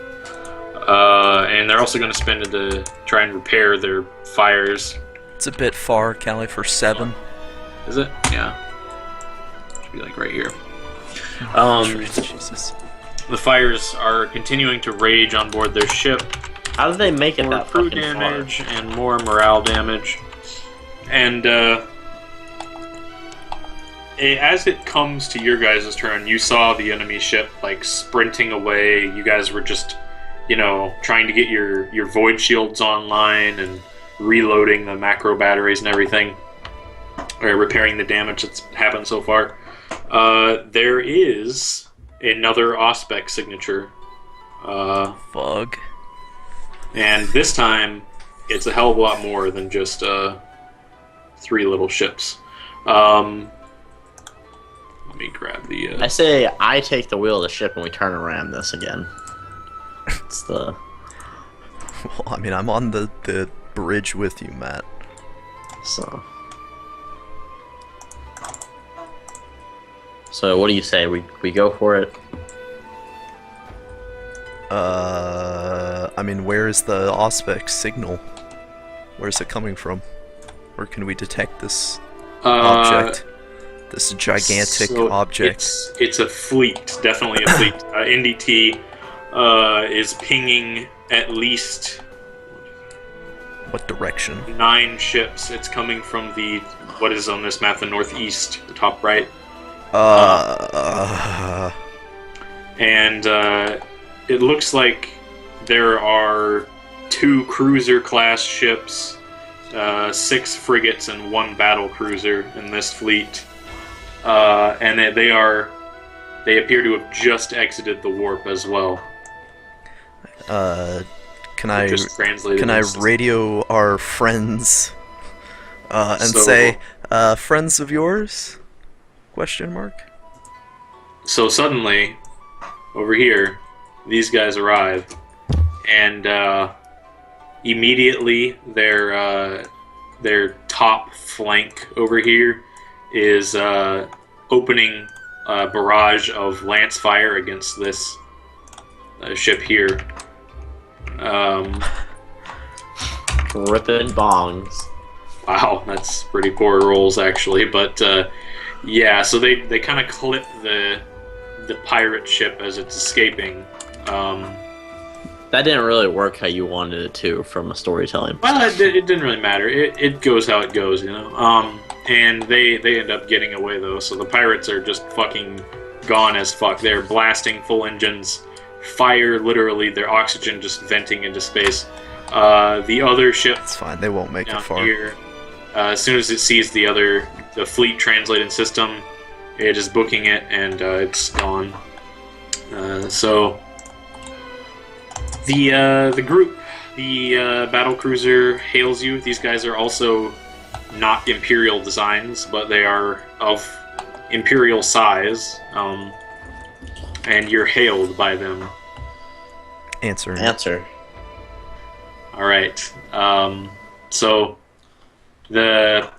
And they're also going to spend it to try and repair their fires. It's a bit far, Callie, for 7. Is it? Yeah. Should be like right here. Jesus. The fires are continuing to rage on board their ship. How did they make it More that crew fucking damage and more morale damage. And as it comes to your guys' turn, you saw the enemy ship like sprinting away. You guys were just, trying to get your void shields online and reloading the macro batteries and everything. or repairing the damage that's happened so far. There is another Auspex signature. Fug. And this time, it's a hell of a lot more than just 3 little ships. Let me grab the... I say I take the wheel of the ship and we turn and ram this again. It's the... Well, I mean, I'm on the bridge with you, Matt. So what do you say? We go for it? I mean, where is the Auspex signal? Where's it coming from? Where can we detect this object? This gigantic object. It's a fleet, definitely a fleet. NDT is pinging at least... What direction? 9 ships. It's coming from the... What is on this map? The northeast, the top right. And it looks like there are 2 cruiser-class ships, 6 frigates, and 1 battle cruiser in this fleet. And they appear to have just exited the warp as well. Can I radio our friends and say, friends of yours? Question mark. So suddenly, over here, these guys arrive, and immediately their top flank over here is opening a barrage of lance fire against this ship here. Ripping bongs. Wow, that's pretty poor rolls actually, but yeah, so they kind of clip the pirate ship as it's escaping. That didn't really work how you wanted it to, from a storytelling Well, perspective. it didn't really matter. It goes how it goes, you know. And they end up getting away though, so the pirates are just fucking gone as fuck. They're blasting full engines, fire literally, their oxygen just venting into space. The other ship, It's fine, they won't make it down far. here, as soon as it sees the fleet translating system, it is booking it, and it's gone. So the group, the battle cruiser hails you. These guys are also not Imperial designs, but they are of Imperial size, and you're hailed by them. Answer. All right. So the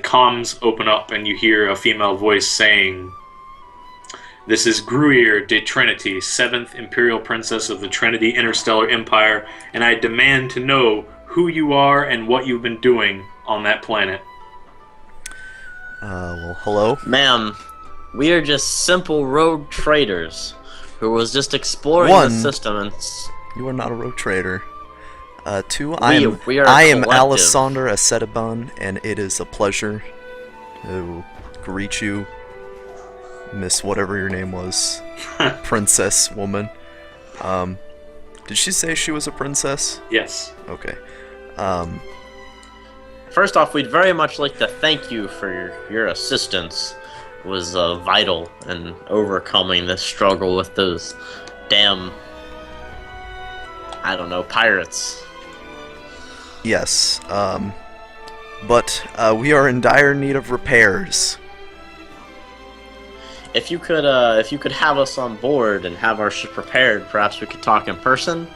comms open up, and you hear a female voice saying, "This is Gruier de Trinity, 7th Imperial Princess of the Trinity Interstellar Empire, and I demand to know who you are and what you've been doing on that planet." Well, hello? Ma'am, we are just simple rogue traders who was just exploring the system and... You are not a rogue trader. 2, We I are am collective. Alessandra Acetaban, and it is a pleasure to greet you, Miss whatever your name was, princess woman. Did she say she was a princess? Yes. Okay. First off, we'd very much like to thank you for your assistance. It was vital in overcoming this struggle with those damn, I don't know, pirates. Yes. But we are in dire need of repairs. If you could have us on board and have our ship prepared, perhaps we could talk in person.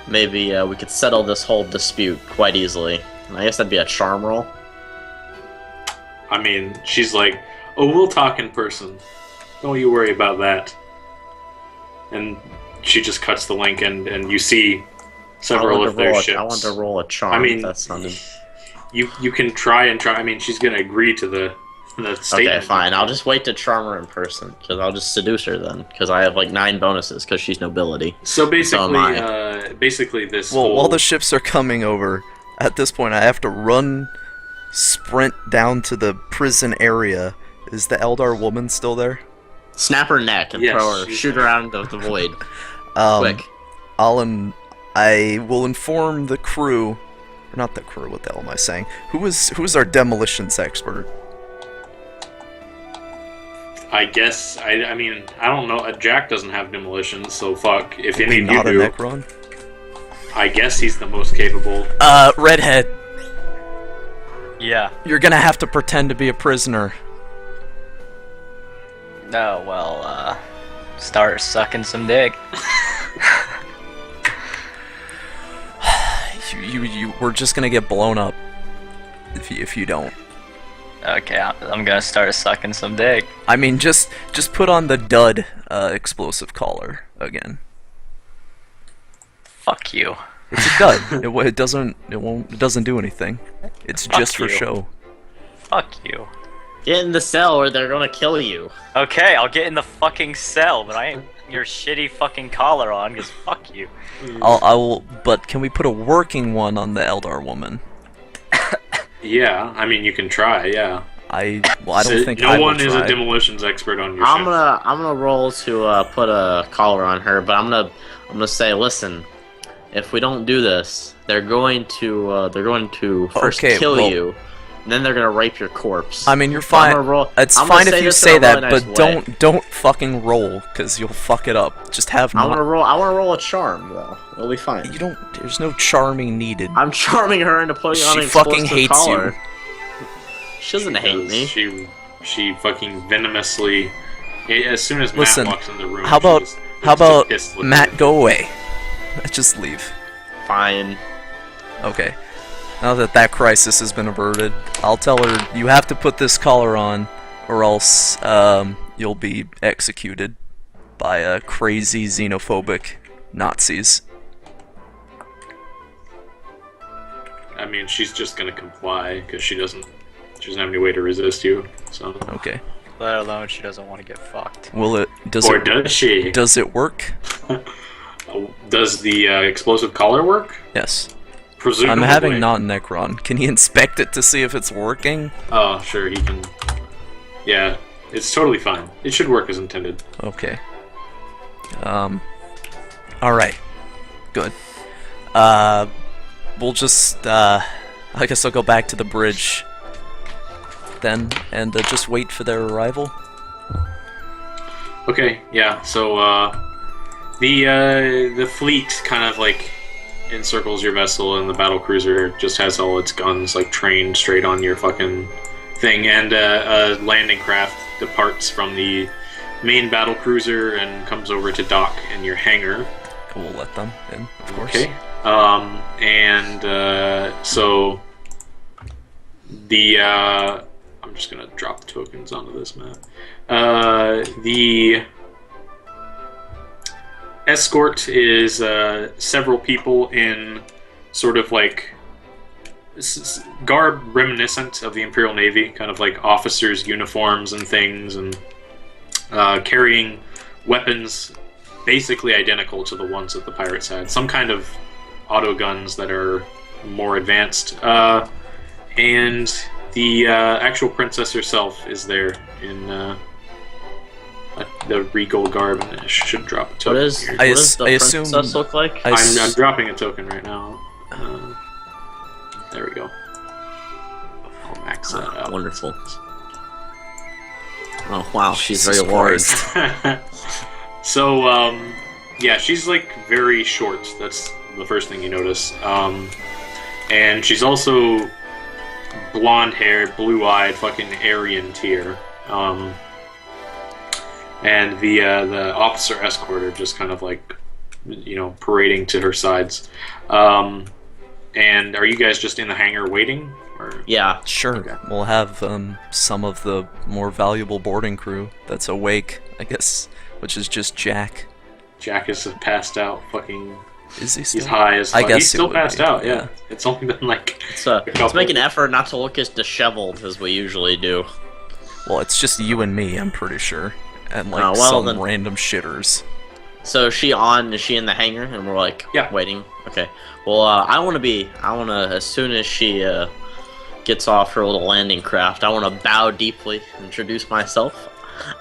Maybe we could settle this whole dispute quite easily. I guess that'd be a charm roll. I mean, she's like, "Oh, we'll talk in person. Don't you worry about that." And she just cuts the link, and you see several of their ships. I want to roll a charm. I mean, that sounded... you can try. I mean, she's gonna agree to the statement. Okay, fine. I'll just wait to charm her in person, because I'll just seduce her then, because I have like 9 bonuses, because she's nobility. So basically, So am basically this. Well, whole... while the ships are coming over, at this point I have to sprint down to the prison area. Is the Eldar woman still there? Snap her neck and Yes, throw her, she's shoot her out into the void. Quick. I will inform the crew, or not the crew. What the hell am I saying? Who is our demolitions expert? I guess. I mean, I don't know. Jack doesn't have demolition, so fuck. If any of you Not a do, Necron? I guess he's the most capable. Redhead, Yeah. you're gonna have to pretend to be a prisoner. Oh, well, start sucking some dick. We're just gonna get blown up if you don't. Okay, I'm gonna start sucking some dick. I mean, just put on the dud explosive collar again. Fuck you. It's a dud. it doesn't do anything. It's Fuck just for you. show. Fuck you. Get in the cell or they're gonna kill you. Okay, I'll get in the fucking cell, but I ain't your shitty fucking collar on, because fuck you. I will. But can we put a working one on the Eldar woman? Yeah, I mean, you can try. Yeah. I don't think no I will one is a try. demolitions expert on your I'm ship. gonna roll to put a collar on her, but I'm gonna say, listen, if we don't do this, they're going to first Okay, kill well- you, and then they're gonna rape your corpse. I mean, you're So I'm fine. gonna roll- It's I'm gonna fine if say you this in say a that, really but nice way. don't fucking roll, cause you'll fuck it up. Just have I wanna not. roll. I wanna roll a charm though. It'll be fine. You don't. There's no charming needed. I'm charming her into putting on She an fucking explosive hates collar. you. She doesn't hate me. She fucking venomously. As soon as Listen, Matt walks in the room, How she about just how looks about pissed with Matt her. go away? Just leave. Fine. Okay. Now that crisis has been averted, I'll tell her you have to put this collar on, or else you'll be executed by crazy xenophobic Nazis. I mean, she's just gonna comply because she doesn't have any way to resist you. So. Okay. Let alone she doesn't want to get fucked. Will it? Or does she? Does it work? Does the explosive collar work? Yes. Presumably. I'm having not Necron. Can you inspect it to see if it's working? Oh, sure, he can. Yeah, it's totally fine. It should work as intended. Okay. Alright. Good. We'll just, I guess I'll go back to the bridge then, and just wait for their arrival. Okay, yeah, so, the fleet kind of, like, encircles your vessel, and the battlecruiser just has all its guns, like, trained straight on your fucking thing, and, a landing craft departs from the main battlecruiser and comes over to dock in your hangar. We'll let them in, of course. Okay. So the I'm just gonna drop the tokens onto this map. The escort is several people in sort of like garb reminiscent of the Imperial Navy, kind of like officers' uniforms and things, and carrying weapons basically identical to the ones that the pirates had. Some kind of auto guns that are more advanced. And the actual princess herself is there in the regal garb, and I should drop a token. What does here. the assume- princess look like? I'm dropping a token right now. There we go. I'll max that out. Wonderful. Oh wow, she's Jesus very large. So, yeah, she's like very short. That's the first thing you notice. And she's also blonde haired, blue eyed, fucking Aryan tier. And the officer escort are just kind of like, parading to her sides. And are you guys just in the hangar waiting? Or? Yeah. Sure. Okay. We'll have some of the more valuable boarding crew that's awake, I guess, which is just Jack. Jack is passed out. Fucking. Is he still? He's high as I fuck. guess He's it still would passed be, out. yeah. Yeah. It's only been like. Let's make an effort not to look as disheveled as we usually do. Well, it's just you and me, I'm pretty sure, and like Oh, well, some then- random shitters. So is she in the hangar? And we're like, Yeah. waiting. Okay. Well, I want to, as soon as she gets off her little landing craft, I want to bow deeply, introduce myself.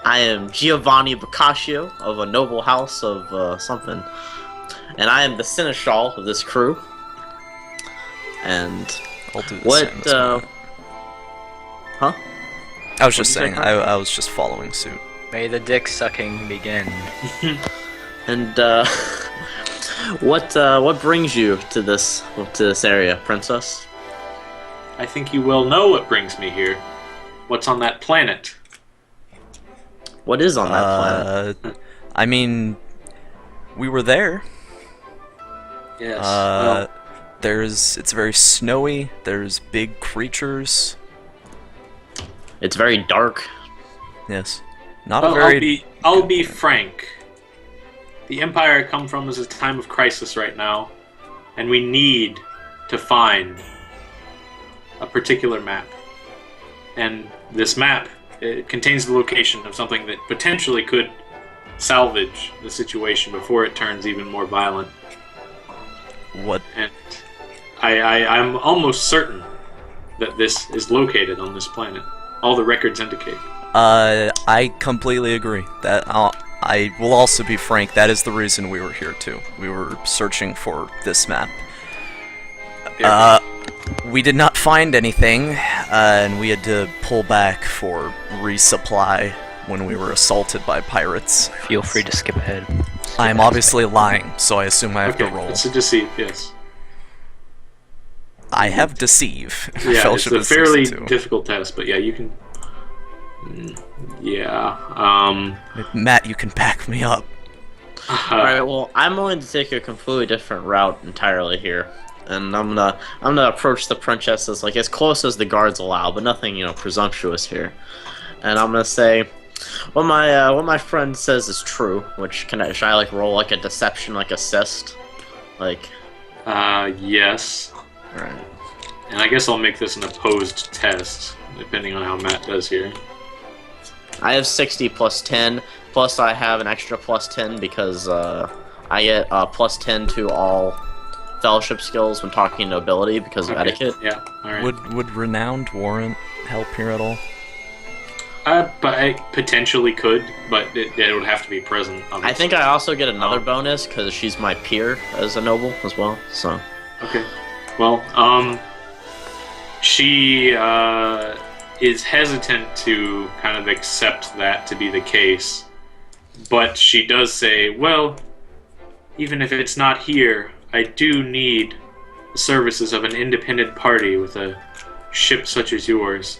I am Giovanni Boccaccio of a noble house of something, and I am the Seneschal of this crew. And I'll do the what? same. Huh? I was just what'd you saying, say, I was just following suit. May the dick sucking begin. And what brings you to this area, Princess? I think you well know what brings me here. What's on that planet? What is on that planet? I mean, we were there. Yes. Well, It's very snowy. There's big creatures. It's very dark. Yes. Not well, a very. I'll be frank. The Empire I come from is a time of crisis right now, and we need to find a particular map. And this map, it contains the location of something that potentially could salvage the situation before it turns even more violent. What? And I'm almost certain that this is located on this planet. All the records indicate. I completely agree. That I will also be frank. That is the reason we were here too. We were searching for this map. Yeah. We did not find anything, and we had to pull back for resupply when we were assaulted by pirates. Feel free to skip ahead. I am obviously lying, so I assume I have to roll. It's a deceive, yes. I have deceive. Yeah, Fellowship it's a is fairly 62. difficult test, but yeah, you can... Yeah, Matt, you can back me up. Alright, well, I'm willing to take a completely different route entirely here. And I'm gonna approach the princess as close as the guards allow, but nothing, presumptuous here. And I'm gonna say, what my friend says is true. Should I roll a deception, assist, yes. Alright. And I guess I'll make this an opposed test, depending on how Matt does here. I have 60 plus 10, plus I have an extra plus 10 because I get plus 10 to all fellowship skills when talking nobility because of etiquette. Yeah, alright. Would renowned warrant help here at all? But I potentially could, but it would have to be present. Obviously. I think I also get another bonus because she's my peer as a noble as well. So. Okay. Well, she is hesitant to kind of accept that to be the case, but she does say, well, even if it's not here, I do need the services of an independent party with a ship such as yours.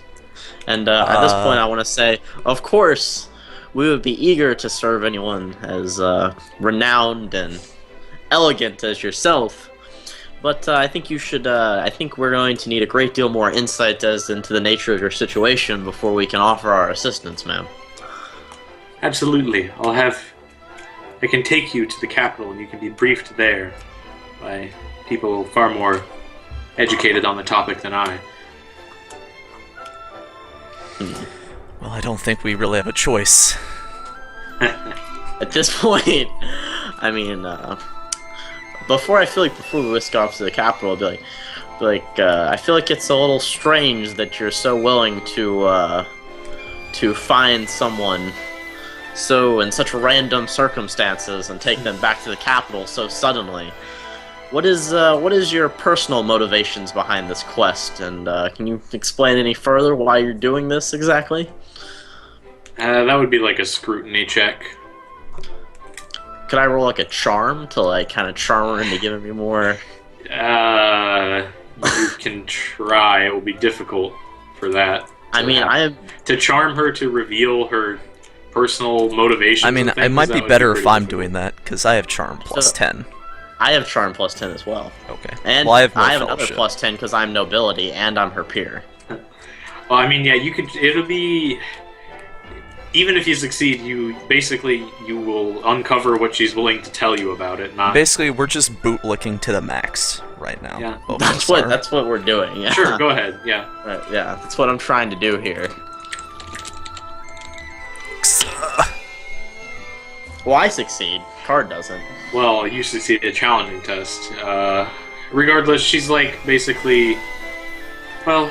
And at this point, I want to say, of course, we would be eager to serve anyone as renowned and elegant as yourself. But I think you should. I think we're going to need a great deal more insight into the nature of your situation before we can offer our assistance, ma'am. Absolutely. I can take you to the capital, and you can be briefed there by people far more educated on the topic than I. Well, I don't think we really have a choice. At this point, I mean, before we whisk off to the capital, I'll be like, I feel like it's a little strange that you're so willing to find someone in such random circumstances and take them back to the capital so suddenly. What is your personal motivations behind this quest, and can you explain any further why you're doing this exactly? That would be like a scrutiny check. Could I roll a charm to kind of charm her into giving me more? You can try. It will be difficult for that. I mean, to charm her to reveal her personal motivations. I mean, it might be better if I'm doing that because I have charm plus 10. I have charm plus 10 as well. Okay. And well, I have another plus 10 because I'm nobility and I'm her peer. Well, I mean, yeah, you could. It'll be. Even if you succeed, you will uncover what she's willing to tell you about it. Not basically, we're just bootlicking to the max right now. Yeah, that's what we're doing. Yeah. Sure, go ahead. Yeah. Right, yeah, that's what I'm trying to do here. Well, I succeed. Card doesn't. Well, you succeed a challenging test. Regardless, she's basically. Well,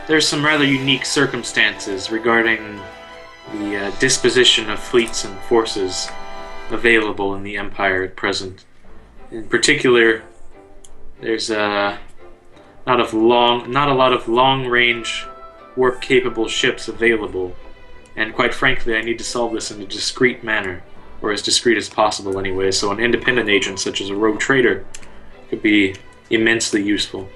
there's some rather unique circumstances regarding the disposition of fleets and forces available in the Empire at present. In particular, there's not a lot of long-range warp-capable ships available, and quite frankly, I need to solve this in a discreet manner, or as discreet as possible anyway, so an independent agent such as a rogue trader could be immensely useful.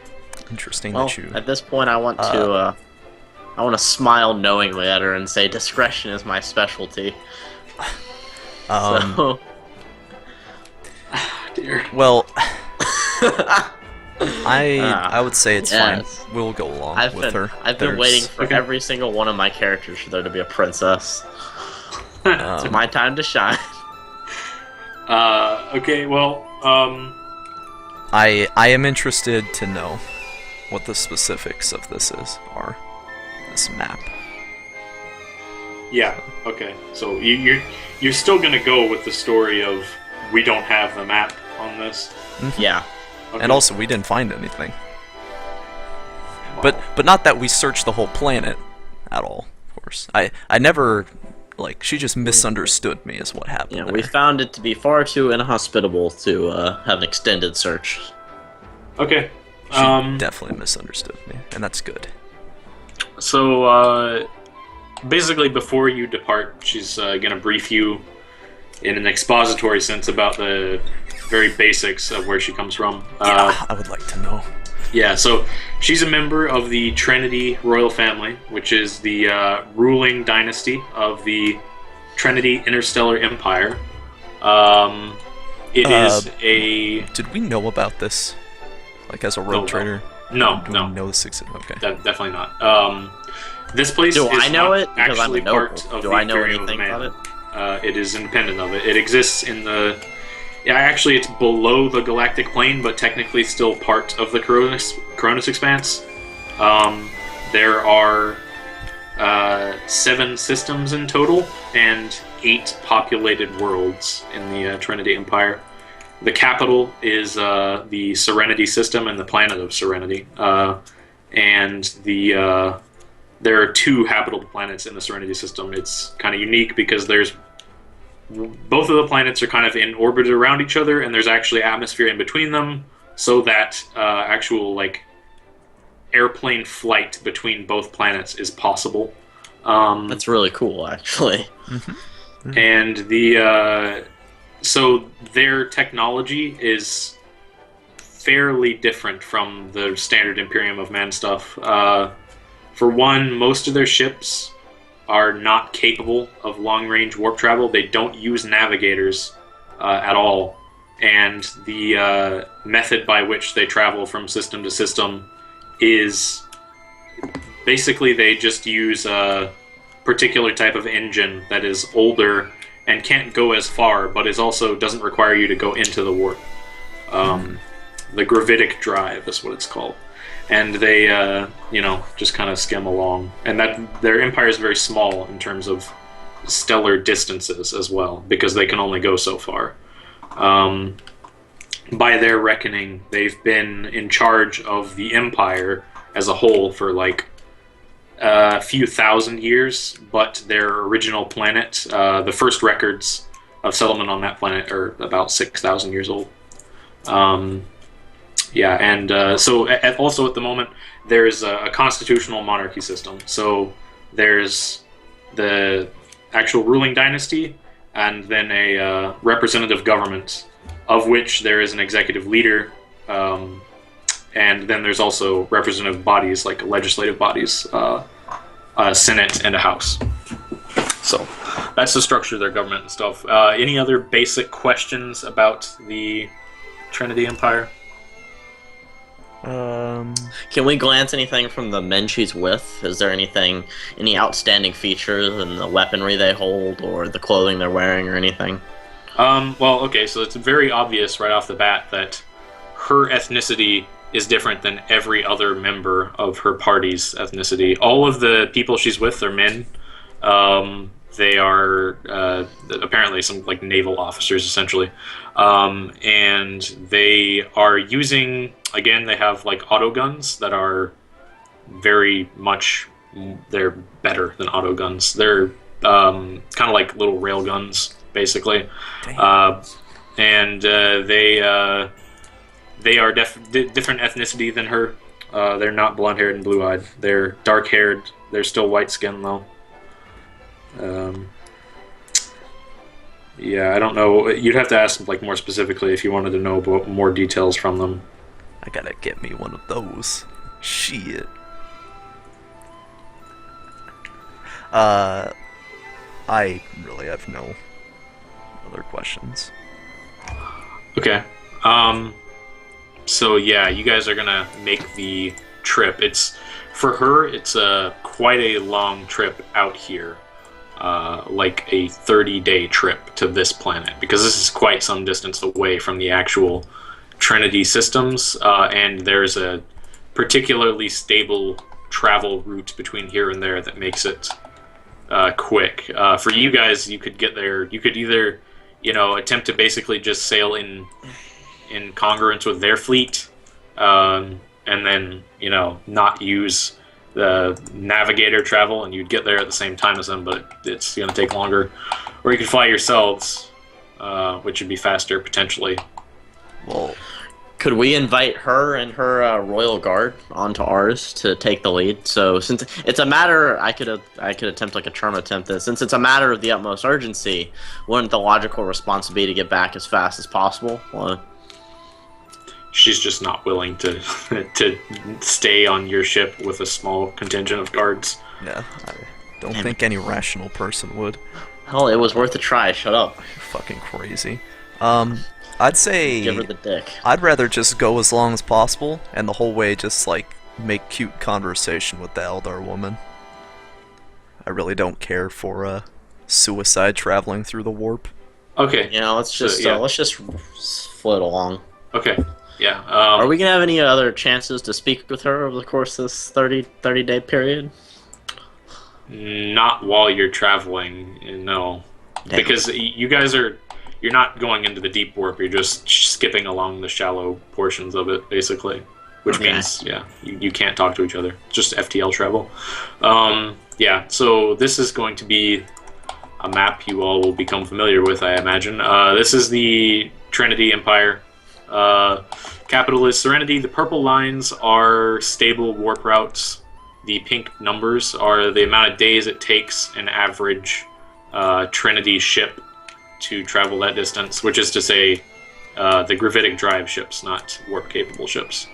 Interesting Well, that you. at this point, I want to smile knowingly at her and say discretion is my specialty. So, Dear. Well, I would say it's yes. fine. We'll go along with her. I've been There's- waiting for every single one of my characters for there to be a princess. It's my time to shine. Okay, well, I am interested to know what the specifics of this are. This map. yeah, okay. So you're still gonna go with the story of we don't have the map on this. Yeah. Okay. And also, we didn't find anything. But not that we searched the whole planet at all. Of course, I never she just misunderstood me is what happened. Yeah, there. we found it to be far too inhospitable to have an extended search. Okay. She definitely misunderstood me, and that's good. So, basically, before you depart, she's going to brief you in an expository sense about the very basics of where she comes from. Yeah, I would like to know. Yeah, so she's a member of the Trinity royal family, which is the ruling dynasty of the Trinity Interstellar Empire. It is a... Did we know about this? As a rogue trader? No, Do no. we know this existed? Okay. Definitely not. This place Do is I know not it? Because I'm a actually noble. part of Do the I know Imperium of anything Man. about it? It is independent of it. It exists in the... Yeah, actually, it's below the galactic plane, but technically still part of the Cronus Expanse. There are 7 systems in total, and 8 populated worlds in the Trinity Empire. The capital is the Serenity system and the planet of Serenity. And there are 2 habitable planets in the Serenity system. It's kind of unique because both of the planets are kind of in orbit around each other, and there's actually atmosphere in between them, so that actual airplane flight between both planets is possible. That's really cool, actually. And so their technology is fairly different from the standard Imperium of Man stuff. For one, most of their ships are not capable of long-range warp travel. They don't use navigators at all. And the method by which they travel from system to system is basically they just use a particular type of engine that is older and can't go as far, but is also doesn't require you to go into the warp. The gravitic drive is what it's called. And they, just kind of skim along. And that their empire is very small in terms of stellar distances as well, because they can only go so far. By their reckoning, they've been in charge of the empire as a whole for a few thousand years, but their original planet, the first records of settlement on that planet are about 6,000 years old. Also at the moment, there's a constitutional monarchy system. So there's the actual ruling dynasty, and then a representative government, of which there is an executive leader, and then there's also representative bodies, like legislative bodies, a Senate and a House. So that's the structure of their government and stuff. Any other basic questions about the Trinity Empire? Can we glance anything from the men she's with? Is there any outstanding features in the weaponry they hold, or the clothing they're wearing, or anything? So it's very obvious right off the bat that her ethnicity is different than every other member of her party's ethnicity. All of the people she's with are men. They are apparently some naval officers, essentially. And they are using, again, they have auto guns that are very much, they're better than auto guns. They're kind of like little rail guns, basically. They are different ethnicity than her. They're not blonde-haired and blue-eyed. They're dark-haired. They're still white-skinned, though. Um, yeah, I don't know. You'd have to ask them like more specifically if you wanted to know about more details from them. I gotta get me one of those. Shit. I really have no other questions. Okay. So yeah, you guys are gonna make the trip. It's for her. It's quite a long trip out here, like a 30-day trip to this planet, because this is quite some distance away from the actual Trinity systems, and there's a particularly stable travel route between here and there that makes it quick. For you guys, you could get there. You could either, attempt to basically just sail in congruence with their fleet, and then not use the navigator travel, and you'd get there at the same time as them, but it's going to take longer. Or you could fly yourselves, which would be faster potentially. Well, could we invite her and her royal guard onto ours to take the lead? So since it's a matter, I could attempt like a charm attempt this. Since it's a matter of the utmost urgency, wouldn't the logical response be to get back as fast as possible? Well, she's just not willing to to stay on your ship with a small contingent of guards. yeah, I don't think any rational person would. hell, it was worth a try. Shut up. You're fucking crazy. I'd say Give her the dick. I'd rather just go as long as possible, and the whole way just like make cute conversation with the Eldar woman. I really don't care for suicide traveling through the warp. Okay. Let's just float along. Okay. Yeah. Are we gonna have any other chances to speak with her over the course of this 30-day period? Not while you're traveling, no. Damn. Because you guys you're not going into the deep warp, you're just skipping along the shallow portions of it, basically. Which means, you can't talk to each other. It's just FTL travel. Yeah, so this is going to be a map you all will become familiar with, I imagine. This is the Trinity Empire. Capital is Serenity. The purple lines are stable warp routes. The pink numbers are the amount of days it takes an average Trinity ship to travel that distance, which is to say the gravitic drive ships, not warp-capable ships.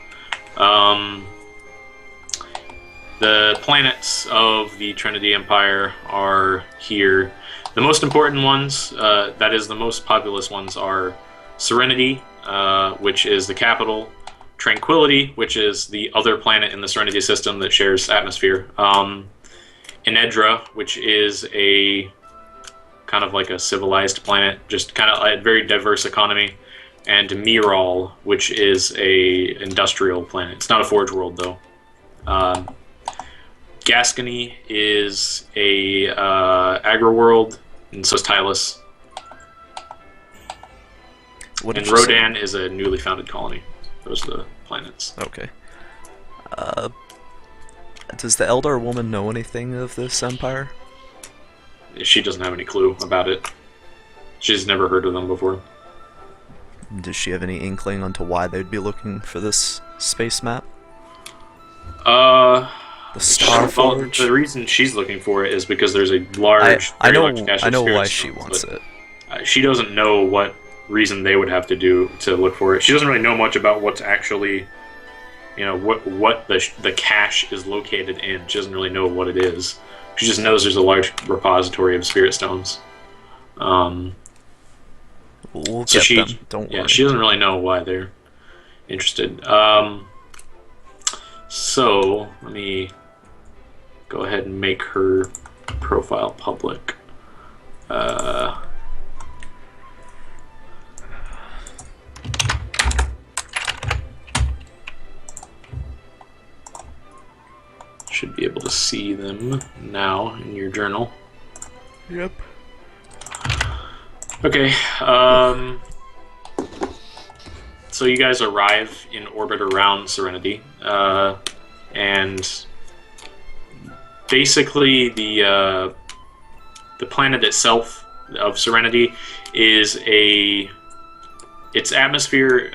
The planets of the Trinity Empire are here. The most important ones, that is the most populous ones, are Serenity, which is the capital, Tranquility, which is the other planet in the Serenity system that shares atmosphere, Inedra, which is a kind of like a civilized planet, just kind of a very diverse economy, and Meeee, which is a industrial planet. It's not a forge world though. Gascony is a agri-world, and so is Tylus. And Rodan is a newly founded colony. Those are the planets. Okay. Does the Eldar woman know anything of this empire? She doesn't have any clue about it. She's never heard of them before. Does she have any inkling onto why they'd be looking for this space map? The Starforge? The reason she's looking for it is because there's a large, I know cache of why spirit she stones, wants but, it. She doesn't know what reason they would have to do to look for it. She doesn't really know much about what's actually, what the cache is located in. She doesn't really know what it is. She just knows there's a large repository of spirit stones. We'll get them, don't worry. Yeah, she doesn't really know why they're interested. So, let me go ahead and make her profile public. Should be able to see them now in your journal. Yep. Okay, so you guys arrive in orbit around Serenity, and basically the planet itself of Serenity is its atmosphere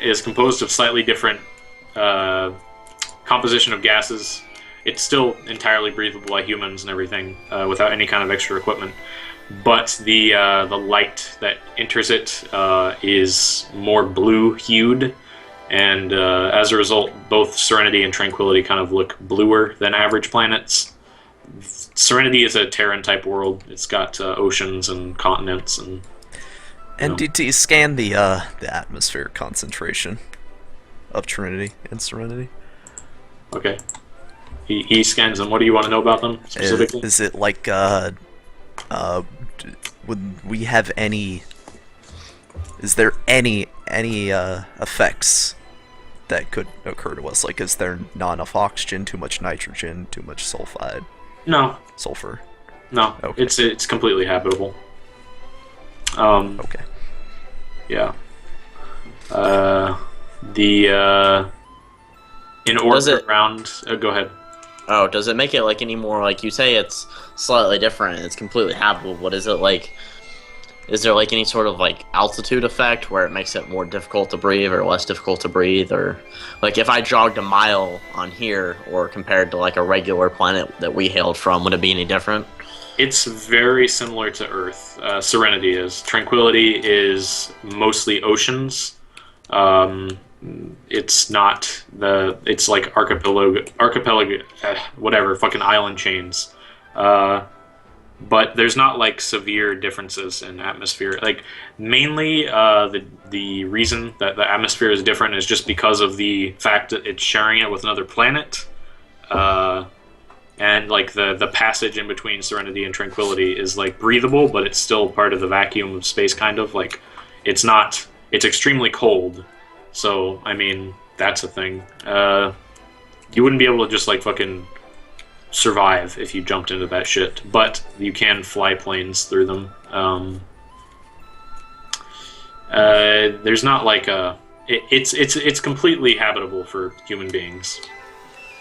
is composed of slightly different composition of gases it's still entirely breathable by humans and everything without any kind of extra equipment. But the light that enters it is more blue-hued, and as a result, both Serenity and Tranquility kind of look bluer than average planets. Serenity is a Terran-type world. It's got oceans and continents and... NDT, scan the atmosphere concentration of Trinity and Serenity. Okay. He scans them. What do you want to know about them specifically? Is it like, would we have any... Is there any effects that could occur to us? Like, is there not enough oxygen, too much nitrogen, too much sulfide? No. Sulfur? No. Okay. It's completely habitable. Okay. Yeah. In orbit around... go ahead. Oh, does it make it like any more, like, you say it's slightly different, it's completely habitable, but is it like... Is there like any sort of like altitude effect where it makes it more difficult to breathe or less difficult to breathe? Or like if I jogged a mile on here or compared to like a regular planet that we hailed from, would it be any different? It's very similar to Earth. Serenity is. Tranquility is mostly oceans. It's not the... It's like archipelago, whatever, fucking island chains. But there's not like severe differences in atmosphere. Like mainly, the reason that the atmosphere is different is just because of the fact that it's sharing it with another planet, and like the passage in between Serenity and Tranquility is like breathable, but it's still part of the vacuum of space. Kind of like it's not. It's extremely cold, so I mean that's a thing. You wouldn't be able to just like fucking survive if you jumped into that shit, but you can fly planes through them. There's not like a... It's completely habitable for human beings.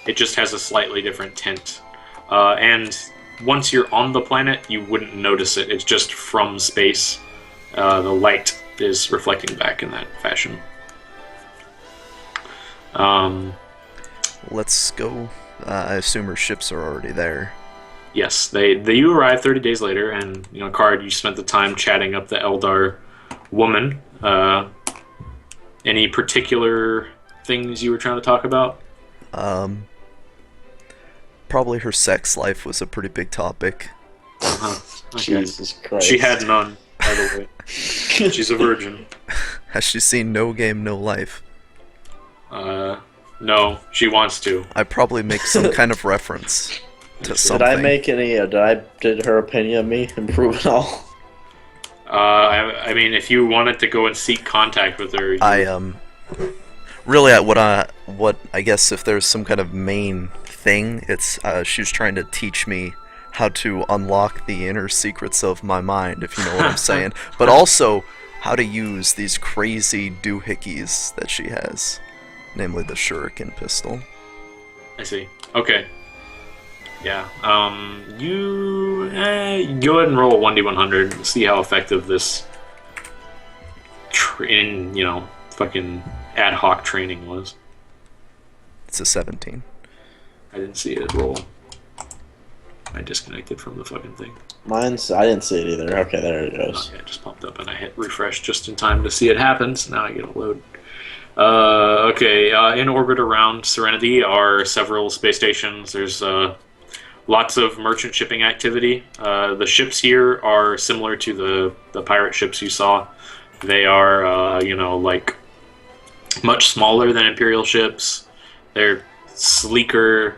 It just has a slightly different tint. And once you're on the planet, you wouldn't notice it. It's just from space. The light is reflecting back in that fashion. Let's go. I assume her ships are already there. Yes, you arrive 30 days later, and Card, you spent the time chatting up the Eldar woman. Any particular things you were trying to talk about? Probably her sex life was a pretty big topic. Okay. Jesus Christ. She had none, by the way. She's a virgin. Has she seen No Game, No Life? No, she wants to. I probably make some kind of reference to something. Did I make any? Did her opinion of me improve at all? I mean, if you wanted to go and seek contact with her, really, what I guess if there's some kind of main thing, it's she was trying to teach me how to unlock the inner secrets of my mind, if you know what I'm saying. But also how to use these crazy doohickeys that she has. Namely the Shuriken pistol. I see. Okay. Yeah. You go ahead and roll a 1d100 and see how effective this fucking ad hoc training was. It's a 17. I didn't see it roll. I disconnected from the fucking thing. I didn't see it either. Okay, there it goes. Okay, it just popped up and I hit refresh just in time to see it happen, so now I get a load. In orbit around Serenity are several space stations. There's lots of merchant shipping activity. The ships here are similar to the pirate ships you saw. They are, like much smaller than Imperial ships. They're sleeker.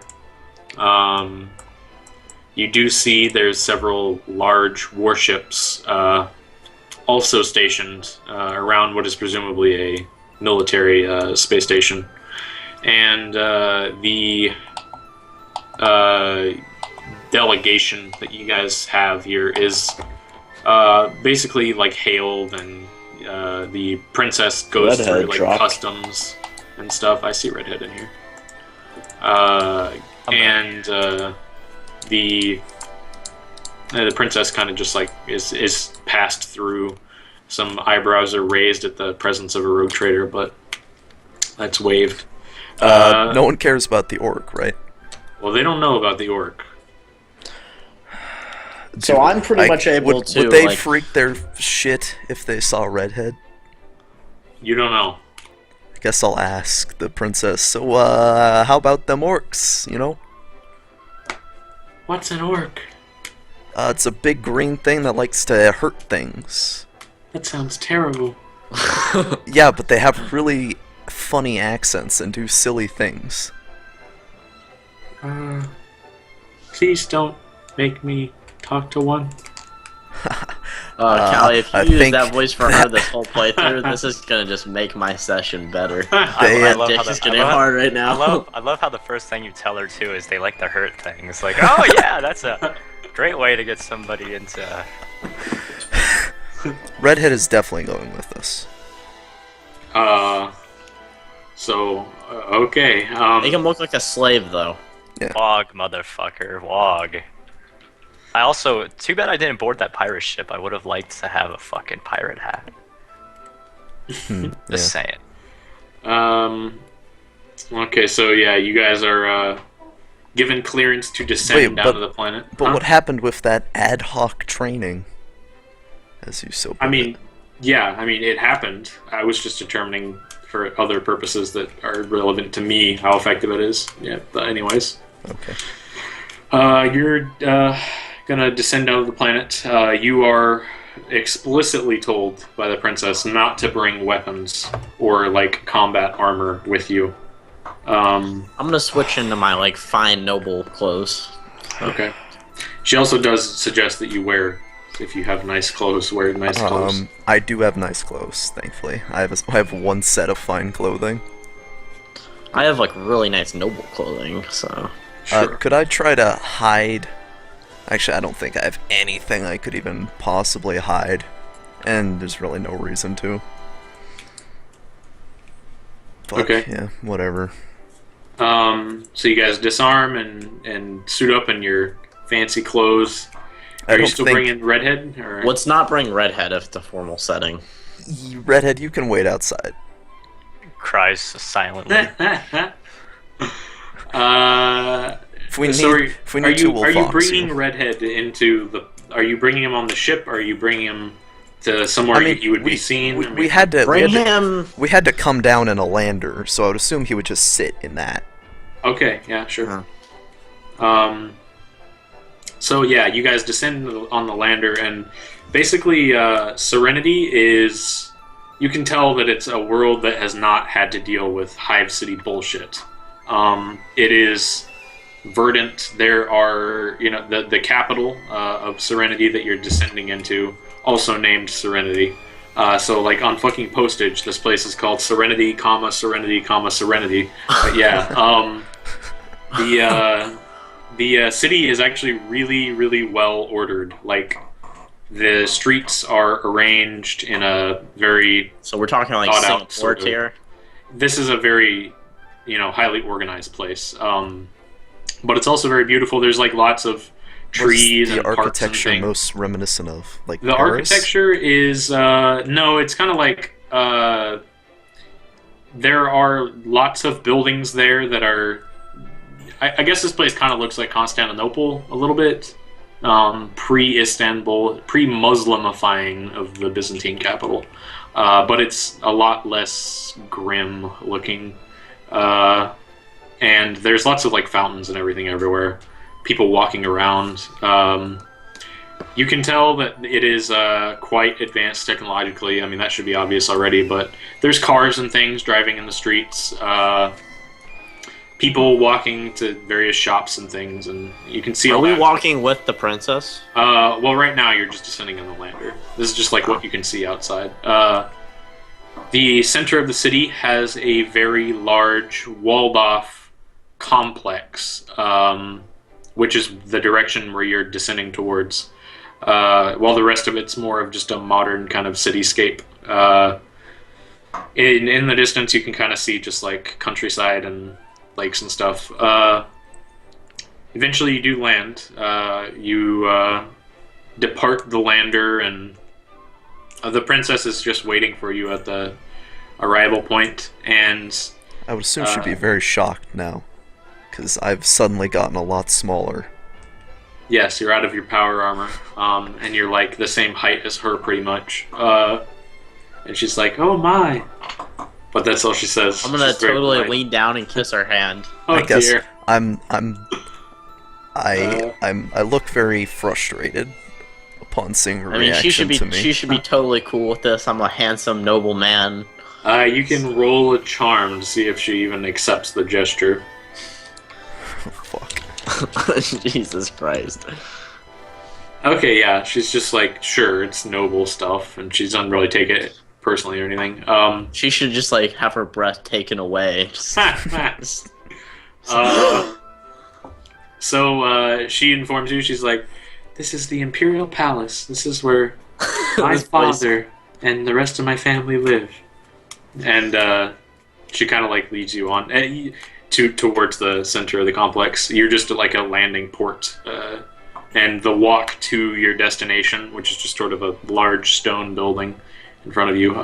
You do see there's several large warships also stationed around what is presumably a military space station, and the delegation that you guys have here is basically like hailed, and the princess goes through like customs and stuff. I see Redhead in here, and the princess kind of just like is passed through. Some eyebrows are raised at the presence of a rogue trader, but that's waived. No one cares about the orc, right? Well, they don't know about the orc. So I'm pretty much able to. Would they like, freak their shit if they saw Redhead? You don't know. I guess I'll ask the princess. So, how about them orcs? You know? What's an orc? It's a big green thing that likes to hurt things. That sounds terrible. Yeah, but they have really funny accents and do silly things. Please don't make me talk to one. Callie, if you I use think that voice for her this whole playthrough, this is gonna just make my session better. They, My love dick how is the- getting I love- hard right now. I love how the first thing you tell her too is they like to hurt things. Like, oh yeah, that's a great way to get somebody into. Redhead is definitely going with us. Okay. Make him look like a slave, though. Wog, motherfucker, wog. I also, too bad I didn't board that pirate ship. I would have liked to have a fucking pirate hat. Just saying. Okay, so yeah, you guys are given clearance to descend down to the planet. But what happened with that ad hoc training? As you so put I mean, it? yeah, it happened. I was just determining for other purposes that are relevant to me how effective it is. Yeah, but anyways. Okay. You're gonna descend down to the planet. You are explicitly told by the princess not to bring weapons or like combat armor with you. I'm gonna switch into my like fine noble clothes. Okay. She also does suggest that you wear, if you have nice clothes, wear nice clothes. I do have nice clothes, thankfully. I have one set of fine clothing. I have like really nice noble clothing, so. Sure. Could I try to hide? Actually, I don't think I have anything I could even possibly hide. And there's really no reason to. Fuck, Okay. Yeah, whatever. So you guys disarm and suit up in your fancy clothes. I Are you don't still think- bringing Redhead? Or? Let's not bring Redhead if it's a formal setting. Redhead, you can wait outside. Cries silently. If we need, So if we need to, we'll are you fox bringing you. Redhead into the? Are you bringing him on the ship? Or are you bringing him to somewhere he would be seen? We had to. Bring him. We had to come down in a lander, so I would assume he would just sit in that. Okay, yeah, sure. Uh-huh. So yeah, you guys descend on the lander, and basically, Serenity is. You can tell that it's a world that has not had to deal with Hive City bullshit. It is verdant. There are, the capital of Serenity that you're descending into, also named Serenity. So, like, on fucking postage, this place is called Serenity, Serenity, Serenity. But yeah, the city is actually really, really well ordered. Like, the streets are arranged in a very... So we're talking like thought out Singapore sort of- tier. This is a very, highly organized place. But it's also very beautiful. There's, like, lots of trees What's and the parks and architecture things. most reminiscent of? Like The Paris? architecture is no, it's kind of like there are lots of buildings there that are. I guess this place kind of looks like Constantinople a little bit, pre-Istanbul, pre-Muslimifying of the Byzantine capital, but it's a lot less grim looking, and there's lots of like fountains and everything everywhere. People walking around. You can tell that it is quite advanced technologically. I mean, that should be obvious already, but there's cars and things driving in the streets. People walking to various shops and things, and you can see Are all we that. walking with the princess? Well, right now you're just descending on the lander. This is just like what you can see outside. The center of the city has a very large, walled-off complex, which is the direction where you're descending towards. While the rest of it's more of just a modern kind of cityscape. In the distance, you can kind of see just like countryside and lakes and stuff. Eventually, you do land. You depart the lander, and the princess is just waiting for you at the arrival point. And I would assume she'd be very shocked now, Because I've suddenly gotten a lot smaller. Yes, you're out of your power armor, and you're like the same height as her pretty much. And she's like, "Oh my!" But that's all she says. I'm gonna She's very totally polite. lean down and kiss her hand. Oh I guess dear. I look very frustrated upon seeing her I mean, reaction to me. she should be totally cool with this. I'm a handsome, noble man. You can roll a charm to see if she even accepts the gesture. Oh, fuck. Jesus Christ. Okay, yeah, she's just like, sure, it's noble stuff, and she doesn't really take it personally or anything. She should just like have her breath taken away. So she informs you, she's like, "This is the Imperial Palace. This is where my This place- father and the rest of my family live." And she kind of like leads you on towards the center of the complex. You're just at like a landing port, and the walk to your destination, which is just sort of a large stone building in front of you,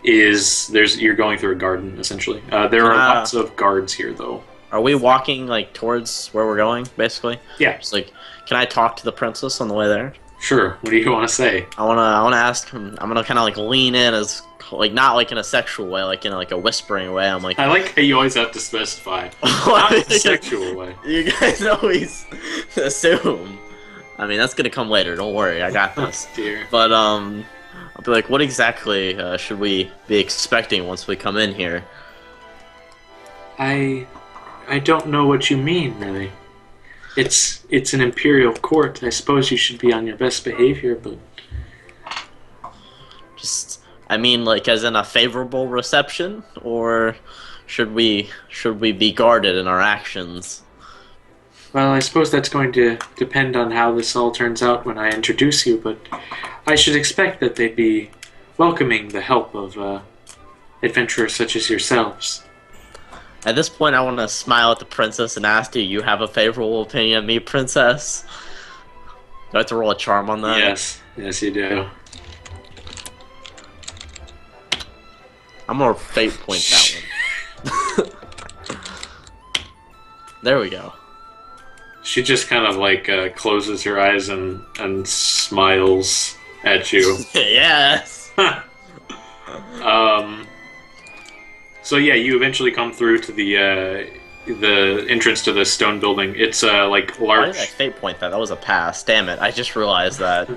you're going through a garden essentially. There are lots of guards here though. Are we walking like towards where we're going, basically? Yeah. Just like, can I talk to the princess on the way there? Sure. What do you want to say? I wanna ask him. I'm gonna kind of like lean in as like not like in a sexual way, like in like a whispering way. I'm like, I like how you always have to specify. Not in a sexual way. You guys always assume. I mean, that's gonna come later. Don't worry, I got this. Dear. But I'll be like, what exactly should we be expecting once we come in here? I don't know what you mean, really. It's an imperial court. I suppose you should be on your best behavior, but Just, I mean, like as in a favorable reception, or should we be guarded in our actions? well, I suppose that's going to depend on how this all turns out when I introduce you, but I should expect that they'd be welcoming the help of adventurers such as yourselves. At this point, I want to smile at the princess and ask, do you have a favorable opinion of me, princess? Do I have to roll a charm on that? Yes, you do. I'm gonna fate point that one. There we go. She just kind of like closes her eyes and smiles at you. Yes! So yeah, you eventually come through to the entrance to the stone building. It's like Why large. did I fate point that? That was a pass. Damn it, I just realized that.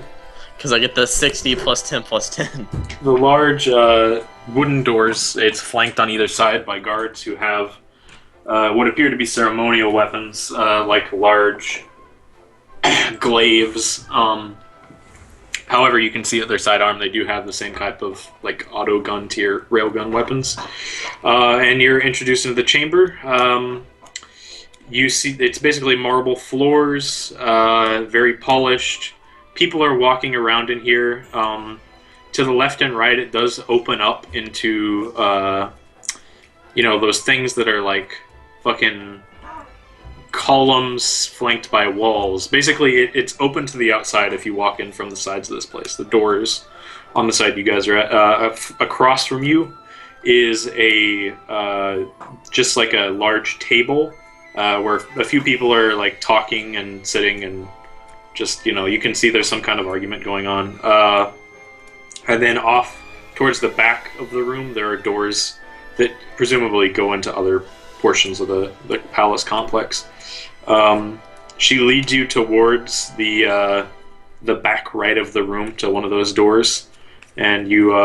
Because I get the 60 plus 10 plus 10. The large wooden doors. It's flanked on either side by guards who have what appear to be ceremonial weapons, like large glaives. However, you can see at their sidearm they do have the same type of like auto gun tier railgun weapons. And you're introduced into the chamber. You see it's basically marble floors, very polished. People are walking around in here. To the left and right, it does open up into those things that are like fucking columns flanked by walls. Basically, it's open to the outside if you walk in from the sides of this place. The doors on the side you guys are at. Across from you is a just like a large table where a few people are like talking and sitting and just, you can see there's some kind of argument going on. And then off towards the back of the room, there are doors that presumably go into other portions of the palace complex. She leads you towards the back right of the room to one of those doors, and you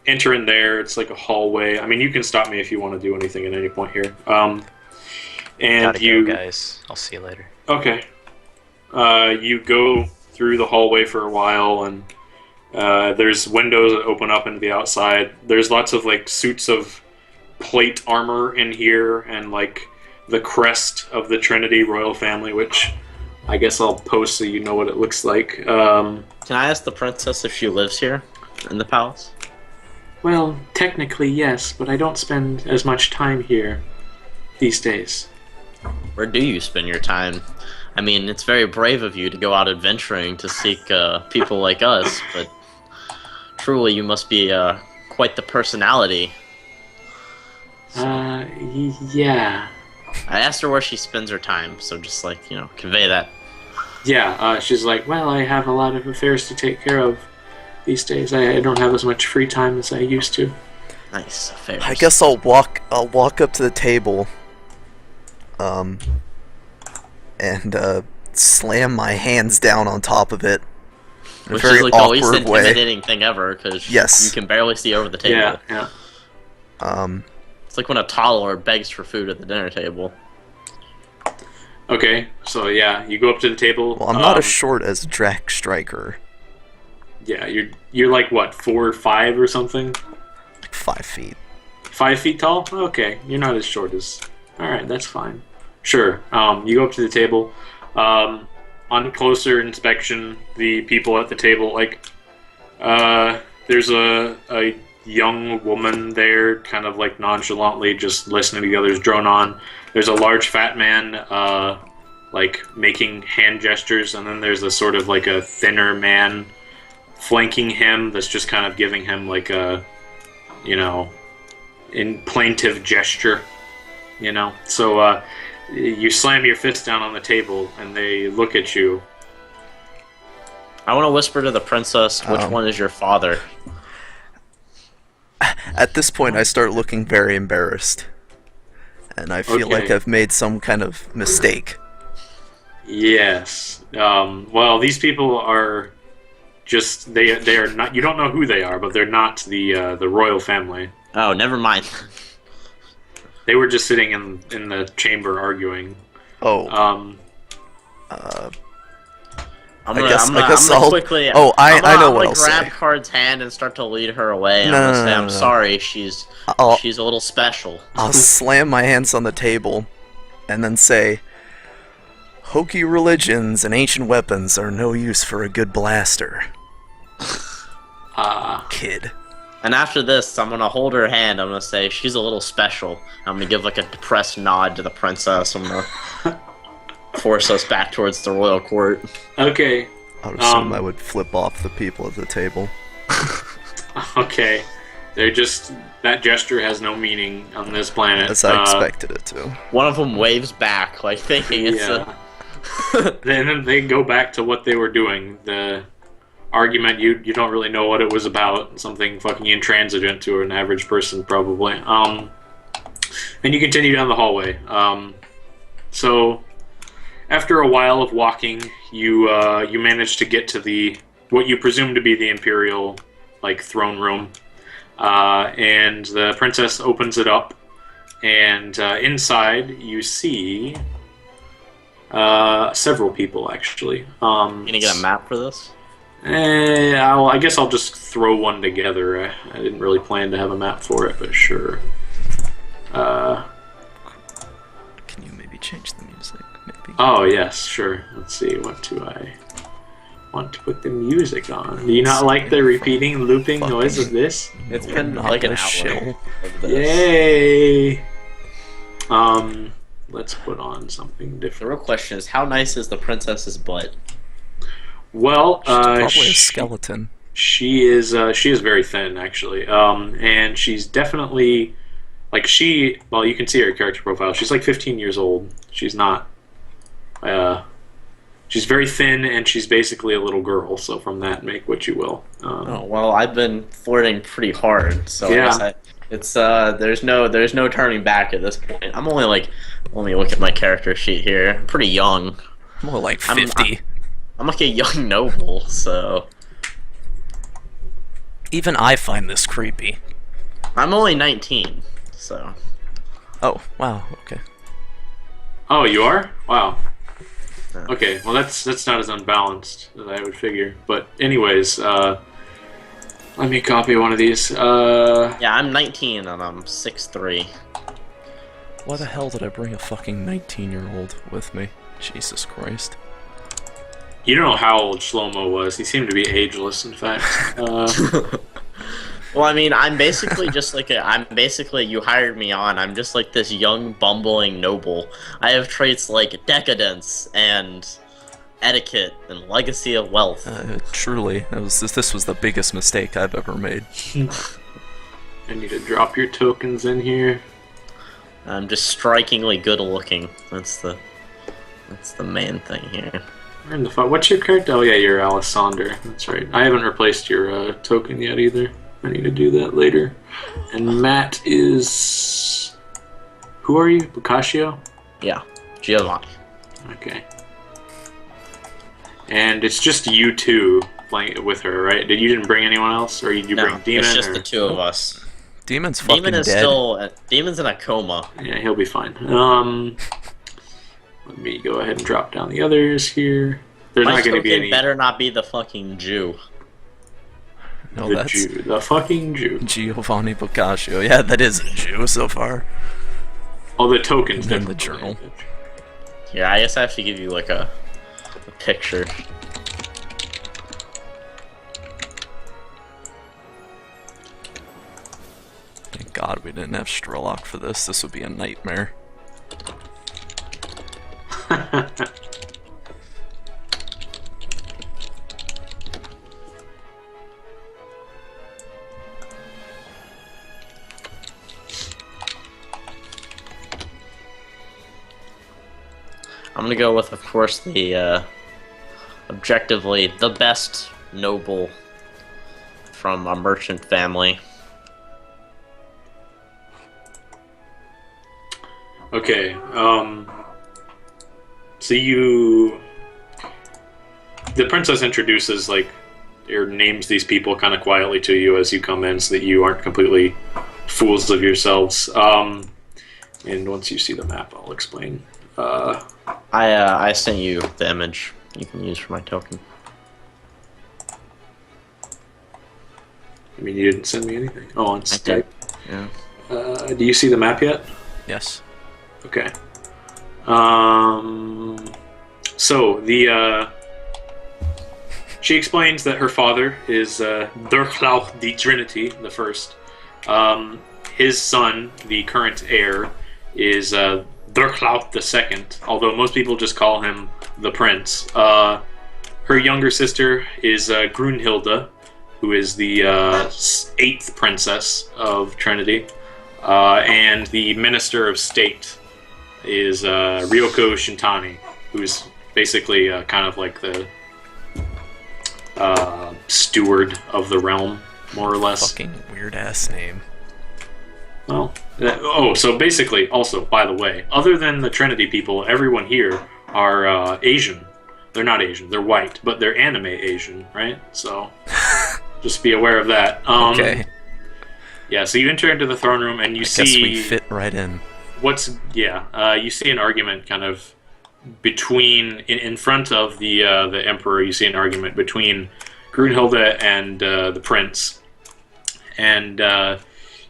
enter in there. It's like a hallway. I mean, you can stop me if you want to do anything at any point here. And Gotta you go, guys. I'll see you later. Okay. You go through the hallway for a while, and there's windows that open up into the outside. There's lots of like suits of plate armor in here, and like the crest of the Trinity royal family, which I guess I'll post so you know what it looks like. Can I ask the princess if she lives here in the palace? Well, technically yes, but I don't spend as much time here these days. Where do you spend your time? I mean, it's very brave of you to go out adventuring to seek people like us, but truly you must be quite the personality. Yeah. I asked her where she spends her time, so just like, you know, convey that. Yeah, she's like, well, I have a lot of affairs to take care of these days. I don't have as much free time as I used to. Nice affairs. I guess I'll walk up to the table, and slam my hands down on top of it in a Which very is like the least awkward way. intimidating thing ever, because Yes. you can barely see over the table. Yeah. It's like when a toddler begs for food at the dinner table. Okay, so yeah, you go up to the table. Well, I'm not as short as Drac Striker. Yeah, you're like what, 4 or 5 or something? Like 5 feet. 5 feet tall? Okay, you're not as short as. All right, that's fine. Sure. You go up to the table. On closer inspection, the people at the table, like, there's a young woman there, kind of like nonchalantly just listening to the others drone on. There's a large fat man, like making hand gestures, and then there's a sort of like a thinner man flanking him that's just kind of giving him like a, you know, in plaintive gesture, you know. So you slam your fist down on the table, and they look at you. I want to whisper to the princess, which one is your father? At this point, I start looking very embarrassed. And I feel like I've made some kind of mistake. Yes. Well, these people are just they are not. You don't know who they are, but they're not the royal family. Oh, never mind. They were just sitting in the chamber arguing. Oh. I'm I gonna, guess I'm gonna, I'll. I'm gonna quickly. Oh, I know what I'm I'll gonna grab say. Card's hand and start to lead her away. No, I'm gonna no, say, no, I'm no. sorry. She's a little special. I'll slam my hands on the table, and then say, "Hokey religions and ancient weapons are no use for a good blaster." Kid. And after this, I'm gonna hold her hand. I'm gonna say she's a little special. I'm gonna give like a depressed nod to the princess. I'm gonna force us back towards the royal court. Okay. I would assume I would flip off the people at the table. Okay. They're just that gesture has no meaning on this planet. As I expected it to. One of them waves back, like thinking it's Yeah. Then they go back to what they were doing. The argument, you don't really know what it was about. Something fucking intransigent to an average person, probably. And you continue down the hallway. So after a while of walking, you manage to get to what you presume to be the Imperial throne room. And the princess opens it up, and inside you see several people, actually. You gonna get a map for this? I guess I'll just throw one together. I didn't really plan to have a map for it, but sure. Can you maybe change the music? Maybe. Oh, yes, sure. Let's see, what do I want to put the music on? Do you not like the repeating, looping noise of this? It's been Not like an a hour. shill. Of this. Yay! Let's put on something The different. real question is, how nice is the princess's butt? Well, She's probably a skeleton. She is very thin, actually, and she's definitely well, you can see her character profile. She's like 15 years old. She's not. She's very thin, and she's basically a little girl. So from that, make what you will. Oh well, I've been flirting pretty hard, so Yeah. I guess there's no turning back at this point. I'm only let me look at my character sheet here. I'm pretty young. More like 50. I'm like a young noble, so Even I find this creepy. I'm only 19. So Oh, wow, okay. Oh, you are? Wow. Yeah. Okay, well that's not as unbalanced as I would figure. But anyways, let me copy one of these. yeah, I'm 19 and I'm 6'3". Why the hell did I bring a fucking 19-year-old with me? Jesus Christ. You don't know how old Shlomo was. He seemed to be ageless, in fact. Well, I mean, I'm basically just you hired me on. I'm just like this young, bumbling noble. I have traits like decadence and etiquette and legacy of wealth. Truly, this was the biggest mistake I've ever made. I need to drop your tokens in here. I'm just strikingly good looking. That's the main thing here. Where in the fuck? What's your character? Oh yeah, you're Alessander. That's right. I haven't replaced your token yet either. I need to do that later. And Matt is... Who are you? Boccaccio? Yeah, Giovanni. Okay. And it's just you two playing it with her, right? You didn't bring anyone else, or did you bring Demon? It's just or... the two of us. Demon's fucking Demon is dead. Demon's in a coma. Yeah, he'll be fine. Let me go ahead and drop down the others here. There's My not going to be token any. better not be the fucking Jew. No, The that's Jew, the fucking Jew. Giovanni Boccaccio. Yeah, that is a Jew so far. Oh, the tokens. And then the different. journal. Yeah, I guess I have to give you like a picture. Thank God we didn't have Strelok for this. This would be a nightmare. I'm gonna go with, of course, the objectively the best noble from a merchant family. Okay. So the princess introduces or names these people kind of quietly to you as you come in, so that you aren't completely fools of yourselves. And once you see the map, I'll explain. I sent you the image you can use for my token. I mean, you didn't send me anything. Oh, on Skype. Yeah. Do you see the map yet? Yes. Okay. So she explains that her father is Durchlauch the Trinity the First. His son, the current heir, is Durchlauch the Second. Although most people just call him the Prince. Her younger sister is Grunhilde, who is the 8th princess of Trinity, and the Minister of State is Ryoko Shintani, who's basically kind of like the steward of the realm, more or less. Fucking weird ass name. Well, so basically, also, by the way, other than the Trinity people, everyone here are Asian. They're not Asian, they're white, but they're anime Asian, right? So, just be aware of that. Okay. Yeah, so you enter into the throne room and you see... Guess we fit right in. You see an argument kind of between... In front of the Emperor, you see an argument between Grunhilde and the Prince. And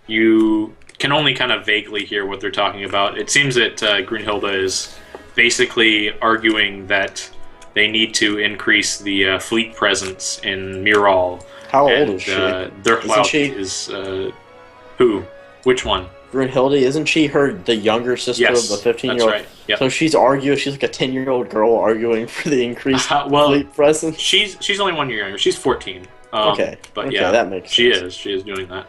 you can only kind of vaguely hear what they're talking about. It seems that Grunhilde is basically arguing that they need to increase the fleet presence in Miral. How old is she? Durchlauch is who? Which one? Brunhilde, isn't she the younger sister Yes, of the 15-year-old? that's right. Yep. So she's like a 10-year-old girl arguing for the increased fleet presence. She's only 1 year younger. She's 14. Okay, yeah, that makes sense. She is doing that.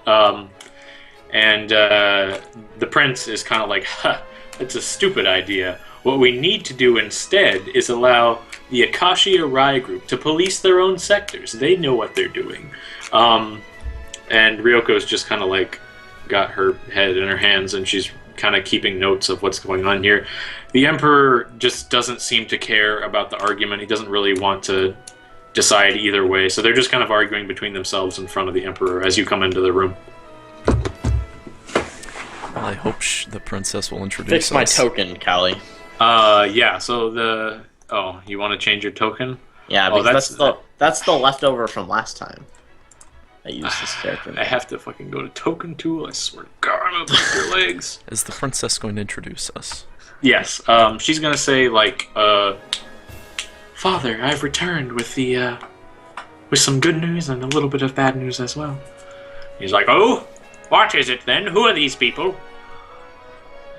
And the prince is kind of like, that's a stupid idea. What we need to do instead is allow the Akashiya Rai group to police their own sectors. They know what they're doing. And Ryoko's just kind of like got her head in her hands, and she's kind of keeping notes of what's going on here. The Emperor just doesn't seem to care about the argument. He doesn't really want to decide either way, so they're just kind of arguing between themselves in front of the Emperor as you come into the room. Well, I hope the princess will introduce Fix my us. token, Callie. Yeah, so you want to change your token? Yeah, because that's the leftover from last time. I used this character. I have to fucking go to token tool, I swear to God, I'll break your legs. Is the princess going to introduce us? Yes, she's gonna say, Father, I've returned with with some good news and a little bit of bad news as well. He's like, oh? What is it then? Who are these people?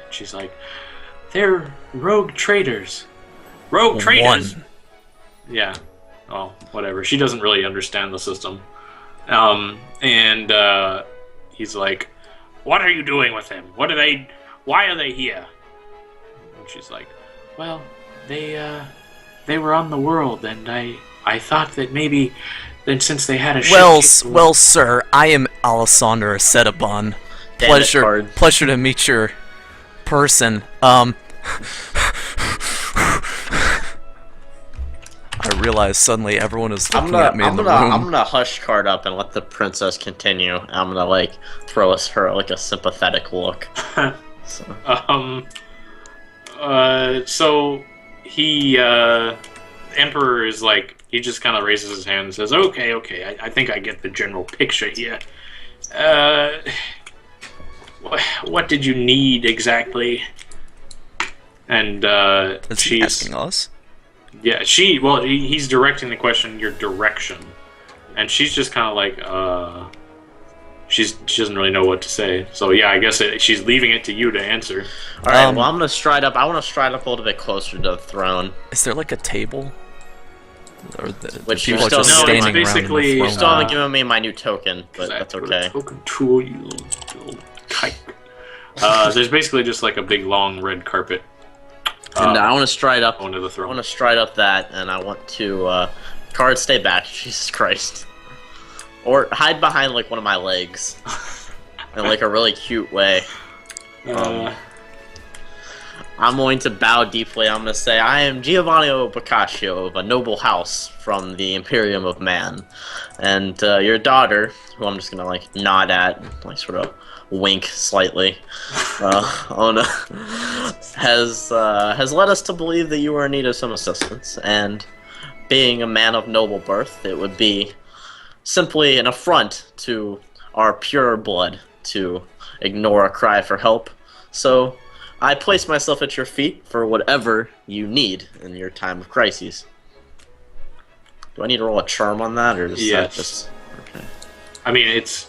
And she's like, they're rogue traders. Rogue traders? One. Yeah. Well, whatever. She doesn't really understand the system. He's like, what are you doing with him? What why are they here? And she's like, well, they were on the world, and I thought that maybe, then since they had a ship... Well, sir, I am Alessandro Acetabon. Pleasure to meet your person. I realize suddenly everyone is looking at me in the room. I'm gonna hush card up and let the princess continue. I'm gonna like throw her like a sympathetic look. So he, the Emperor is like, he just kind of raises his hand and says, okay, I think I get the general picture here. What did you need exactly? And is he asking us? Yeah, he's directing the question in your direction, and she's just kind of like, she doesn't really know what to say. So yeah, I guess she's leaving it to you to answer. All right, well, I'm gonna stride up. I want to stride up a little bit closer to the throne. Is there like a table? Or which people you still just standing around basically the you throne? still haven't given me my new token, but Exactly. that's okay. Token tool, you little kike. There's basically just like a big long red carpet. And I want to stride up onto the throne. I want to stride up that, and I want to card stay back. Jesus Christ, or hide behind like one of my legs in like a really cute way. I'm going to bow deeply. I'm going to say, I am Giovanni Boccaccio of a noble house from the Imperium of Man, and your daughter, who I'm just going to like nod at, like sort of wink slightly, has led us to believe that you are in need of some assistance, and being a man of noble birth, it would be simply an affront to our pure blood to ignore a cry for help. So I place myself at your feet for whatever you need in your time of crises. Do I need to roll a charm on that, or is that just... Okay. I mean, it's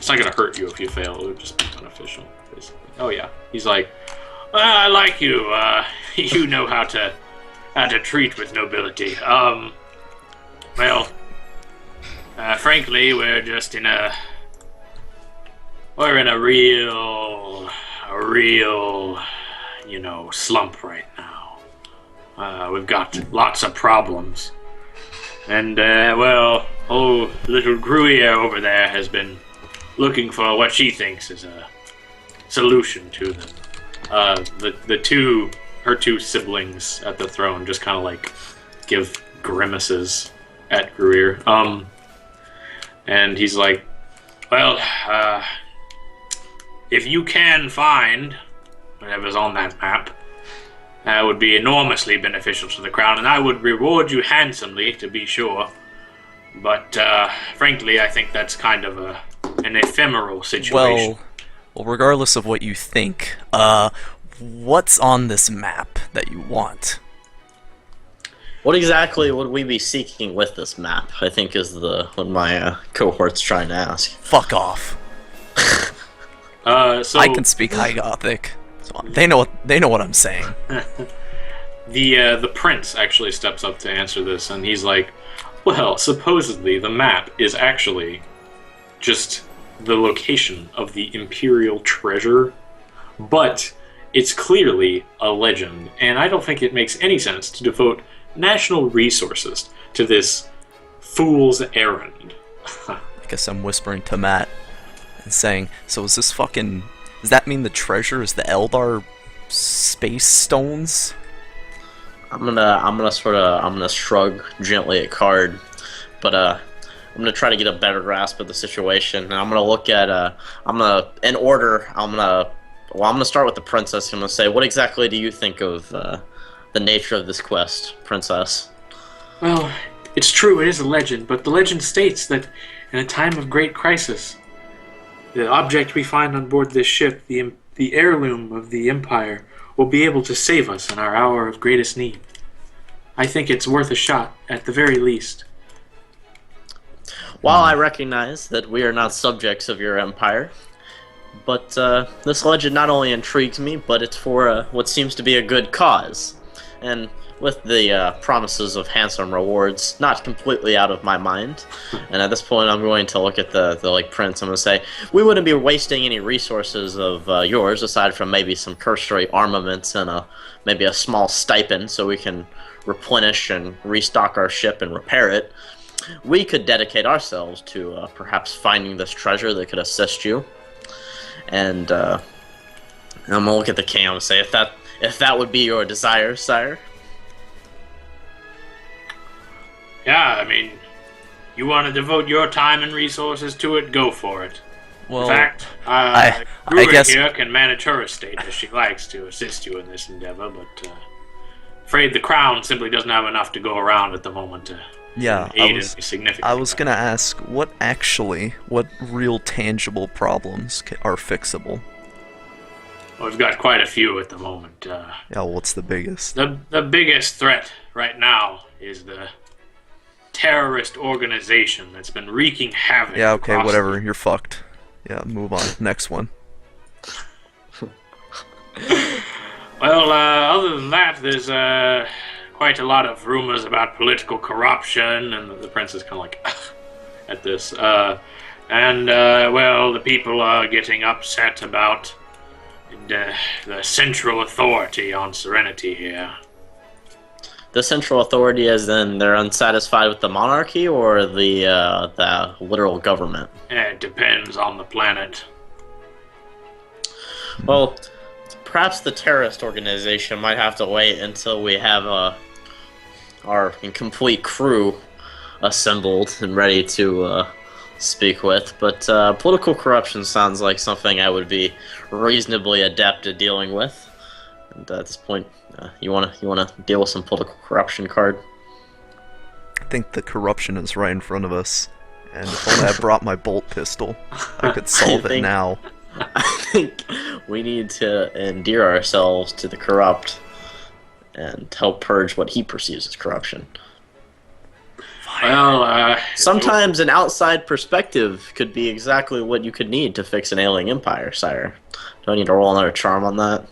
not gonna hurt you if you fail. It would just be beneficial, basically. Oh yeah, he's like, well, I like you. You know how to treat with nobility. Well, frankly, we're just in a real, slump right now. We've got lots of problems. And, little Gruyere over there has been looking for what she thinks is a solution to them. Her two siblings at the throne just kind of like give grimaces at Gruyere. And he's like, well, if you can find whatever's on that map, that would be enormously beneficial to the crown, and I would reward you handsomely, to be sure. But, frankly, I think that's kind of an ephemeral situation. Well, regardless of what you think, what's on this map that you want? What exactly would we be seeking with this map, I think is what my cohort's trying to ask. Fuck off. So I can speak High Gothic. So they know what I'm saying. The prince actually steps up to answer this, and he's like, well, supposedly the map is actually just the location of the imperial treasure, but it's clearly a legend, and I don't think it makes any sense to devote national resources to this fool's errand. I guess I'm whispering to Matt and saying, so is this fucking... Does that mean the treasure is the Eldar space stones? I'm gonna shrug gently at Card, but I'm gonna try to get a better grasp of the situation, and I'm gonna look at I'm gonna start with the princess. I'm gonna say, what exactly do you think of the nature of this quest, princess? Well, it's true, it is a legend, but the legend states that in a time of great crisis, the object we find on board this ship, the heirloom of the Empire, will be able to save us in our hour of greatest need. I think it's worth a shot, at the very least. While I recognize that we are not subjects of your empire, but this legend not only intrigues me, but it's for what seems to be a good cause. and with the promises of handsome rewards not completely out of my mind, and at this point I'm going to look at the like prince. I'm going to say we wouldn't be wasting any resources of yours aside from maybe some cursory armaments and maybe a small stipend so we can replenish and restock our ship and repair it. We could dedicate ourselves to perhaps finding this treasure that could assist you. And I'm gonna look at the king and say, if that would be your desire, sire. Yeah, I mean, you want to devote your time and resources to it, go for it. Well, in fact, I Gruber guess here can manage her estate as she likes to assist you in this endeavor, but afraid the crown simply doesn't have enough to go around at the moment to aid in significant. I was gonna ask, what real tangible problems are fixable? Well, we've got quite a few at the moment. Yeah, what's the biggest? The biggest threat right now is the terrorist organization that's been wreaking havoc. Yeah, okay, across whatever. You're fucked. Yeah, move on. Next one. Well, other than that, there's quite a lot of rumors about political corruption, and the prince is kind of like at this. Well, the people are getting upset about the central authority on Serenity here. The central authority, as in they're unsatisfied with the monarchy, or the literal government? It depends on the planet. Well, perhaps the terrorist organization might have to wait until we have our complete crew assembled and ready to speak with. But political corruption sounds like something I would be reasonably adept at dealing with. And at this point, you wanna deal with some political corruption, Card? I think the corruption is right in front of us, and if only I brought my bolt pistol, I could solve it now. I think we need to endear ourselves to the corrupt and help purge what he perceives as corruption. Well, sometimes an outside perspective could be exactly what you could need to fix an ailing empire, sire. Do I need to roll another charm on that?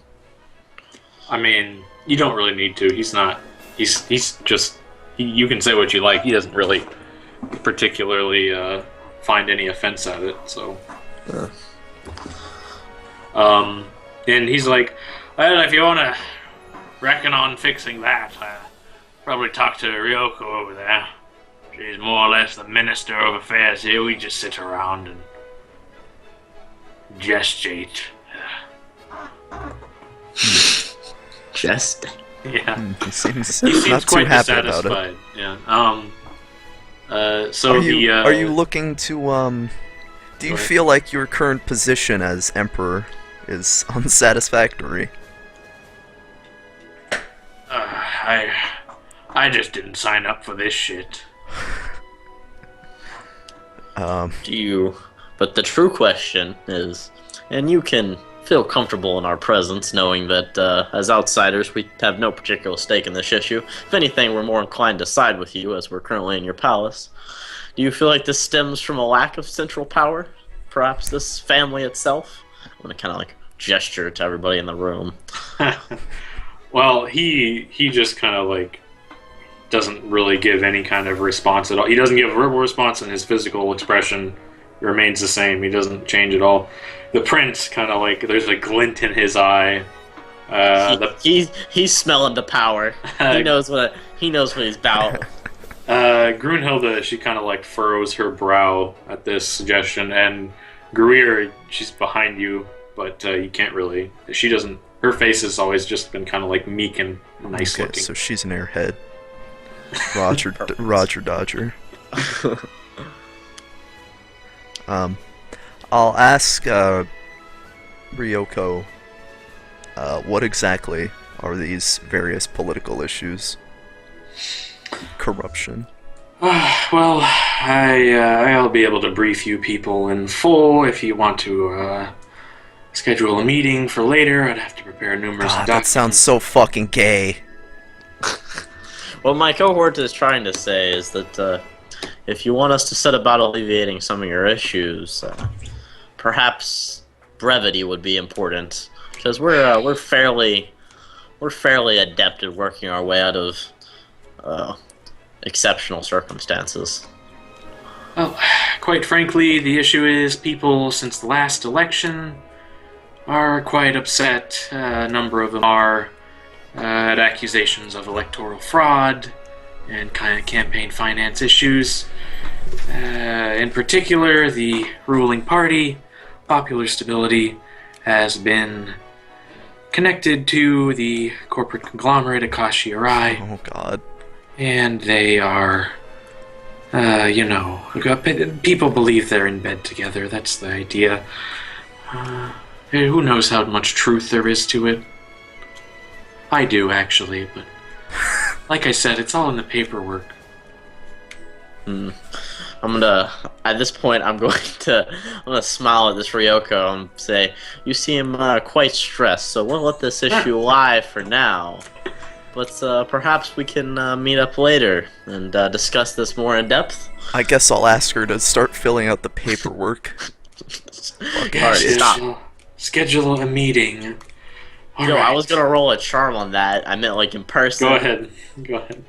I mean, you don't really need to. He's not. He's just. You can say what you like. He doesn't really particularly find any offense at it. So. And he's like, well, if you want to reckon on fixing that, probably talk to Ryoko over there. She's more or less the minister of affairs here. We just sit around and gestate. Just. Yeah. He seems quite not too happy dissatisfied. about it. Yeah. So are you looking to do you feel like your current position as emperor is unsatisfactory? I just didn't sign up for this shit. Do you? But the true question is, and you can feel comfortable in our presence, knowing that as outsiders we have no particular stake in this issue. If anything, we're more inclined to side with you, as we're currently in your palace. Do you feel like this stems from a lack of central power? Perhaps this family itself? I'm gonna kind of like gesture to everybody in the room. Well, he just kind of like doesn't really give any kind of response at all. He doesn't give a verbal response, and his physical expression remains the same. He doesn't change at all. The prince kind of like, there's a glint in his eye. He's smelling the power. He knows what he's about. Grunhilde, she kind of like furrows her brow at this suggestion, and Gruer, she's behind you, but you can't really. She doesn't. Her face has always just been kind of like meek and nice looking. So she's an airhead. Roger Dodger. I'll ask Ryoko, what exactly are these various political issues? Corruption. Well, I'll be able to brief you people in full. If you want to schedule a meeting for later, I'd have to prepare numerous documents. That sounds so fucking gay. What my cohort is trying to say is that if you want us to set about alleviating some of your issues, perhaps brevity would be important, because we're fairly we're fairly adept at working our way out of exceptional circumstances. Well, quite frankly, the issue is people since the last election are quite upset. A number of them are at accusations of electoral fraud and kind of campaign finance issues. In particular, the ruling party, Popular Stability, has been connected to the corporate conglomerate Akashi Arai. Oh God. And they are, people believe they're in bed together. That's the idea. Who knows how much truth there is to it? I do, actually, but like I said, it's all in the paperwork. At this point, I'm gonna smile at this Ryoko and say, you seem quite stressed, so we'll let this issue lie for now. But perhaps we can meet up later and discuss this more in depth. I guess I'll ask her to start filling out the paperwork. Alright, stop. Schedule a meeting. Yo, I was gonna roll a charm on that. I meant like in person. Go ahead. Go ahead.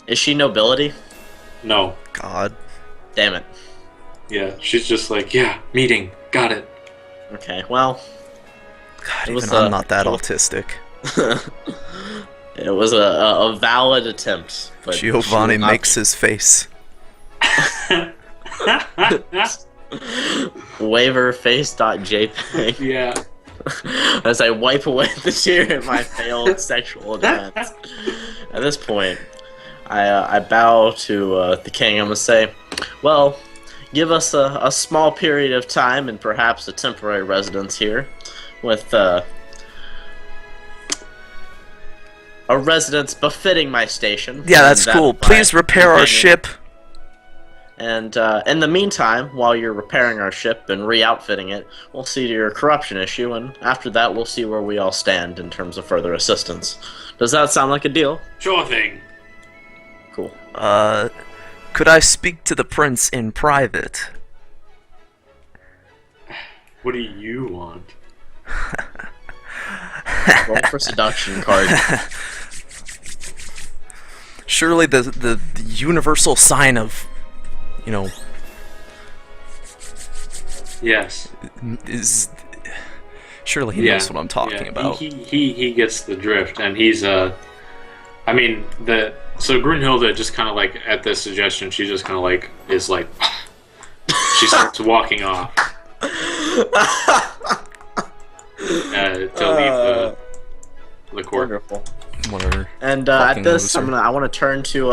Is she nobility? No. God. Damn it. Yeah, she's just like, yeah, meeting. Got it. Okay, well. God, even I'm not that autistic. It was a valid attempt. But Giovanni makes his face. Waiverface.jpg. Yeah. As I wipe away the tear in my failed sexual advance. At this point, I bow to the king. I'm gonna say, well, give us a small period of time and perhaps a temporary residence here, with a residence befitting my station. Yeah, that's cool. Please repair our ship. And in the meantime, while you're repairing our ship and re-outfitting it, we'll see to your corruption issue, and after that we'll see where we all stand in terms of further assistance. Does that sound like a deal? Sure thing. Cool. Could I speak to the prince in private? What do you want? Roll for seduction card. Surely the universal sign of, Yes. is... Surely he knows what I'm talking about. He gets the drift, and he's, so Grunhilde just kind of like, at this suggestion, she just kind of like, is like, she starts walking off. To leave the court. Wonderful. Whatever. And at this, I want to turn to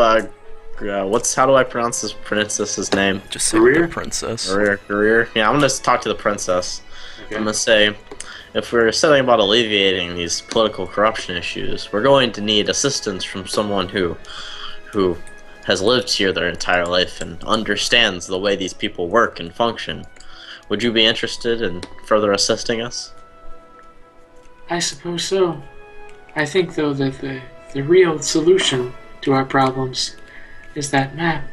how do I pronounce this princess's name? Just say the princess. Guerrier. Yeah, I'm gonna talk to the princess. Okay. I'm gonna say, if we're setting about alleviating these political corruption issues, we're going to need assistance from someone who has lived here their entire life and understands the way these people work and function. Would you be interested in further assisting us? I suppose so. I think, though, that the real solution to our problems is that map.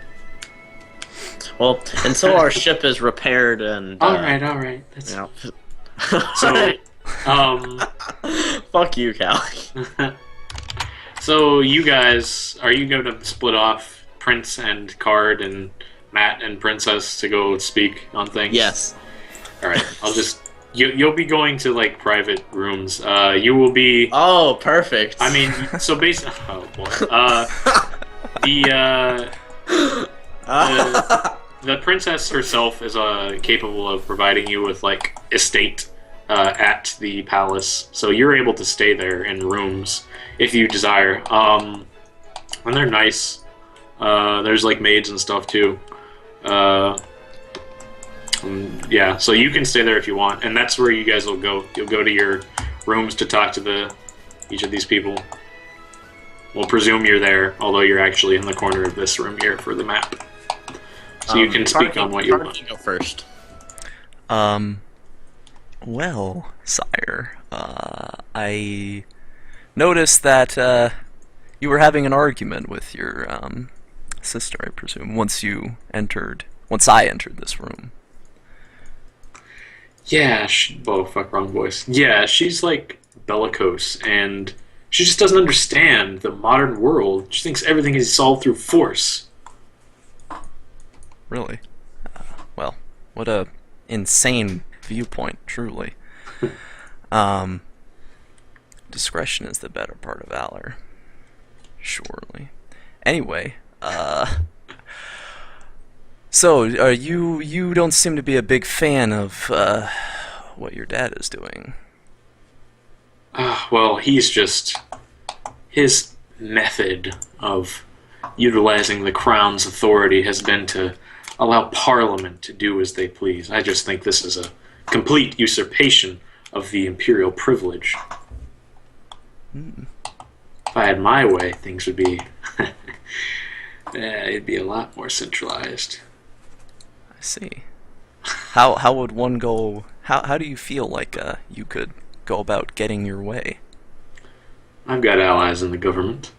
Well, until our ship is repaired and... Alright. That's... You know. So, Fuck you, Callie. So, you guys, are you going to split off Prince and Card and Matt and Princess to go speak on things? Yes. Alright, I'll just... You'll be going to, like, private rooms. You will be... Oh, perfect. I mean, so basically... Oh, boy. The princess herself is capable of providing you with, like, estate at the palace. So you're able to stay there in rooms if you desire. And they're nice. There's, like, maids and stuff, too. Yeah, so you can stay there if you want, and that's where you guys will go. You'll go to your rooms to talk to each of these people. We'll presume you're there, although you're actually in the corner of this room here for the map. So you can speak on what you want. Go first. Well, sire, I noticed that you were having an argument with your sister, I presume, once I entered this room. Yeah, fuck, wrong voice. Yeah, she's like bellicose, and she just doesn't understand the modern world. She thinks everything is solved through force. Really? Well, what a insane viewpoint, truly. Discretion is the better part of valor. Surely. Anyway, so you don't seem to be a big fan of what your dad is doing. Well, he's just... His method of utilizing the Crown's authority has been to allow Parliament to do as they please. I just think this is a complete usurpation of the imperial privilege. If I had my way, things would be... it'd be a lot more centralized. I see. How would one go... How do you feel like you could go about getting your way? I've got allies in the government.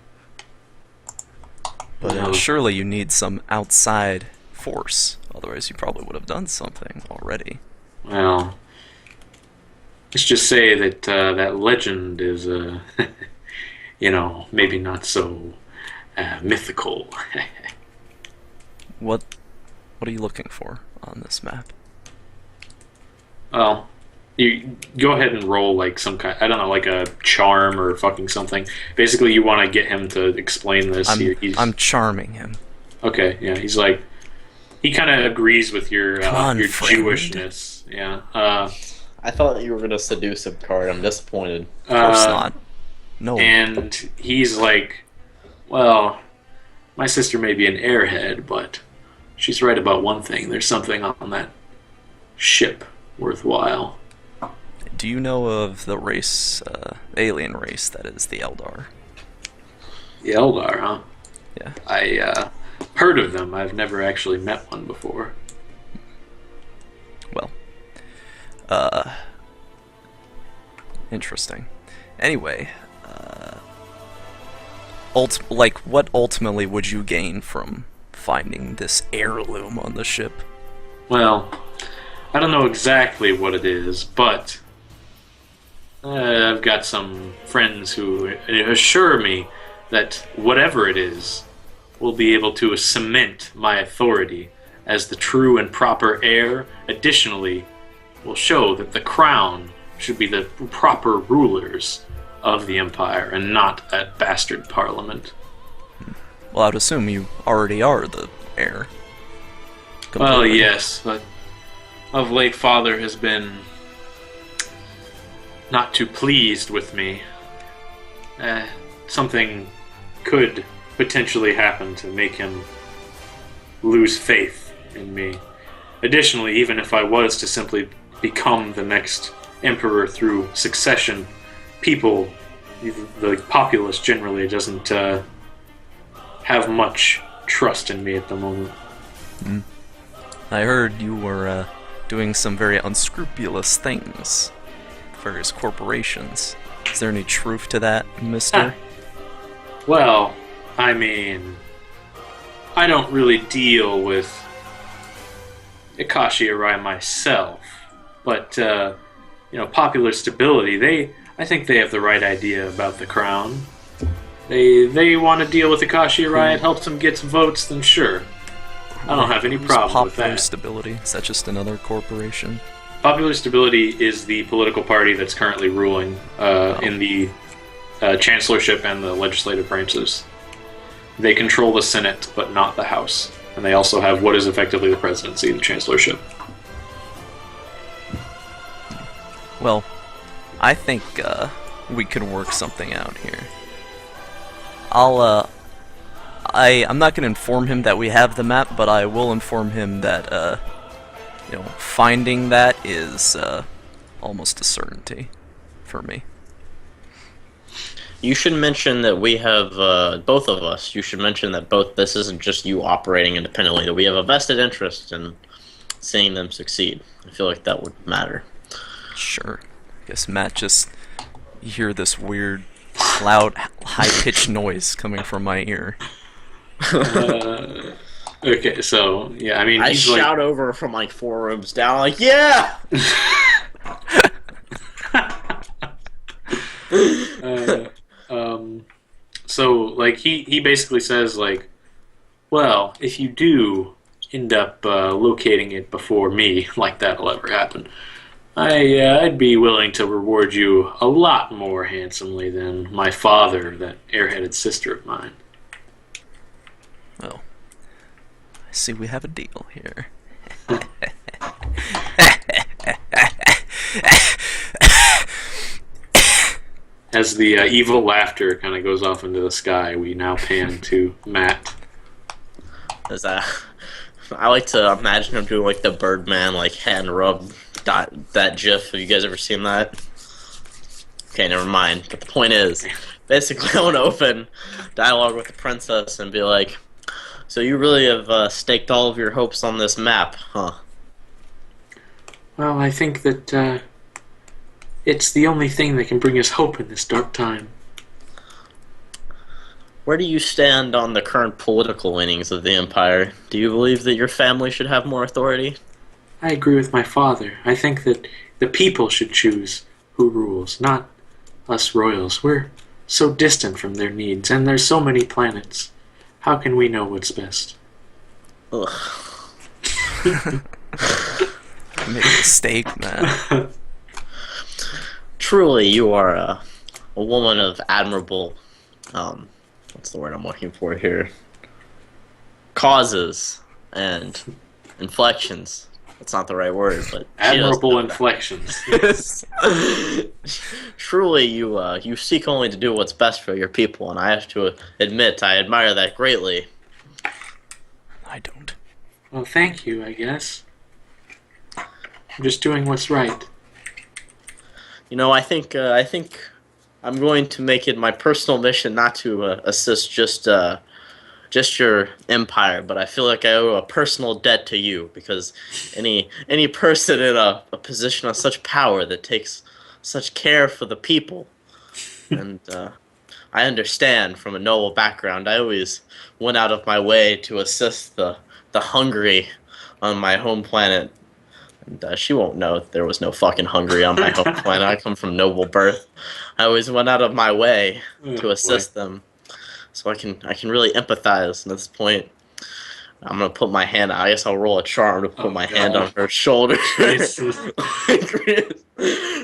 But surely you need some outside force. Otherwise you probably would have done something already. Well, let's just say that that legend is, you know, maybe not so mythical. What are you looking for on this map? Well, you go ahead and roll like some kind, I don't know, like a charm or fucking something. Basically, you want to get him to explain this. I'm charming him. Okay, yeah, he's like, he kind of agrees with your Jewishness. Yeah. I thought you were gonna seduce him, Card. I'm disappointed. Of course not. No. And he's like, well, my sister may be an airhead, but she's right about one thing. There's something on that ship worthwhile. Do you know of the race, alien race that is the Eldar? The Eldar, huh? Yeah. I heard of them. I've never actually met one before. Well, interesting. Anyway, what ultimately would you gain from finding this heirloom on the ship? Well, I don't know exactly what it is, but I've got some friends who assure me that whatever it is will be able to cement my authority as the true and proper heir. Additionally, will show that the crown should be the proper rulers of the empire and not that bastard parliament. Well, I'd assume you already are the heir. Well, yes, but of late father has been not too pleased with me. Something could potentially happen to make him lose faith in me. Additionally, even if I was to simply become the next emperor through succession, people, the populace generally, doesn't have much trust in me at the moment. I heard you were doing some very unscrupulous things. Various corporations. Is there any truth to that, mister? Well, I mean, I don't really deal with Akashi Arai myself, but, you know, popular stability, I think they have the right idea about the crown. They want to deal with Akashi Arai, it helps them get some votes, then sure. I don't have any problem with that. Popular Stability? Is that just another corporation? Popular Stability is the political party that's currently ruling in the chancellorship and the legislative branches. They control the Senate, but not the House. And they also have what is effectively the presidency, the chancellorship. Well, I think we could work something out here. I'm not going to inform him that we have the map, but I will inform him that, you know, finding that is almost a certainty for me. You should mention that we have, both of us, you should mention that this isn't just you operating independently, that we have a vested interest in seeing them succeed. I feel like that would matter. Sure. I guess Matt just, you hear this weird, loud, high-pitched noise coming from my ear. Okay, so, yeah, I mean, I he's shout over from like 4 rooms down, like, yeah! So like he basically says like, well, if you do end up locating it before me, like that'll ever happen, I'd be willing to reward you a lot more handsomely than my father, that airheaded sister of mine. Well, I see we have a deal here. As the evil laughter kind of goes off into the sky, we now pan to Matt. Is that? I like to imagine him doing like the Birdman, like hand rub that GIF. Have you guys ever seen that? Okay, never mind. But the point is, basically, I want to open dialogue with the princess and be like, "So you really have staked all of your hopes on this map, huh?" Well, I think that it's the only thing that can bring us hope in this dark time. Where do you stand on the current political leanings of the Empire? Do you believe that your family should have more authority? I agree with my father. I think that the people should choose who rules, not us royals. We're so distant from their needs, and there's so many planets. How can we know what's best? Ugh. I made a mistake, man. Truly, you are a woman of admirable, what's the word I'm looking for here? Causes and inflections. That's not the right word, but Admirable inflections. Truly, you seek only to do what's best for your people, and I have to admit I admire that greatly. I don't. Well, thank you, I guess. I'm just doing what's right. You know, I think I'm going to make it my personal mission not to assist just your empire, but I feel like I owe a personal debt to you, because any person in a position of such power that takes such care for the people, and I understand from a noble background, I always went out of my way to assist the hungry on my home planet. And she won't know there was no fucking hungry on my home planet. I come from noble birth. I always went out of my way to assist them, so I can really empathize. And at this point, I'm gonna put my hand. I guess I'll roll a charm to put my hand on her shoulder,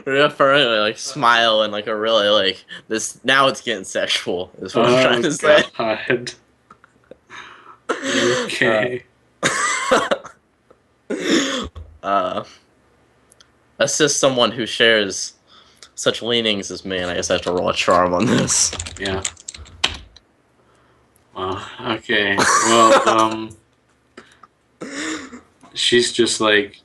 reaffirming, like smile and like a really like this. Now it's getting sexual. Is what I'm trying to say. God. Okay. Assist someone who shares such leanings as me, and I guess I have to roll a charm on this. Yeah. Okay. Well, she's just like,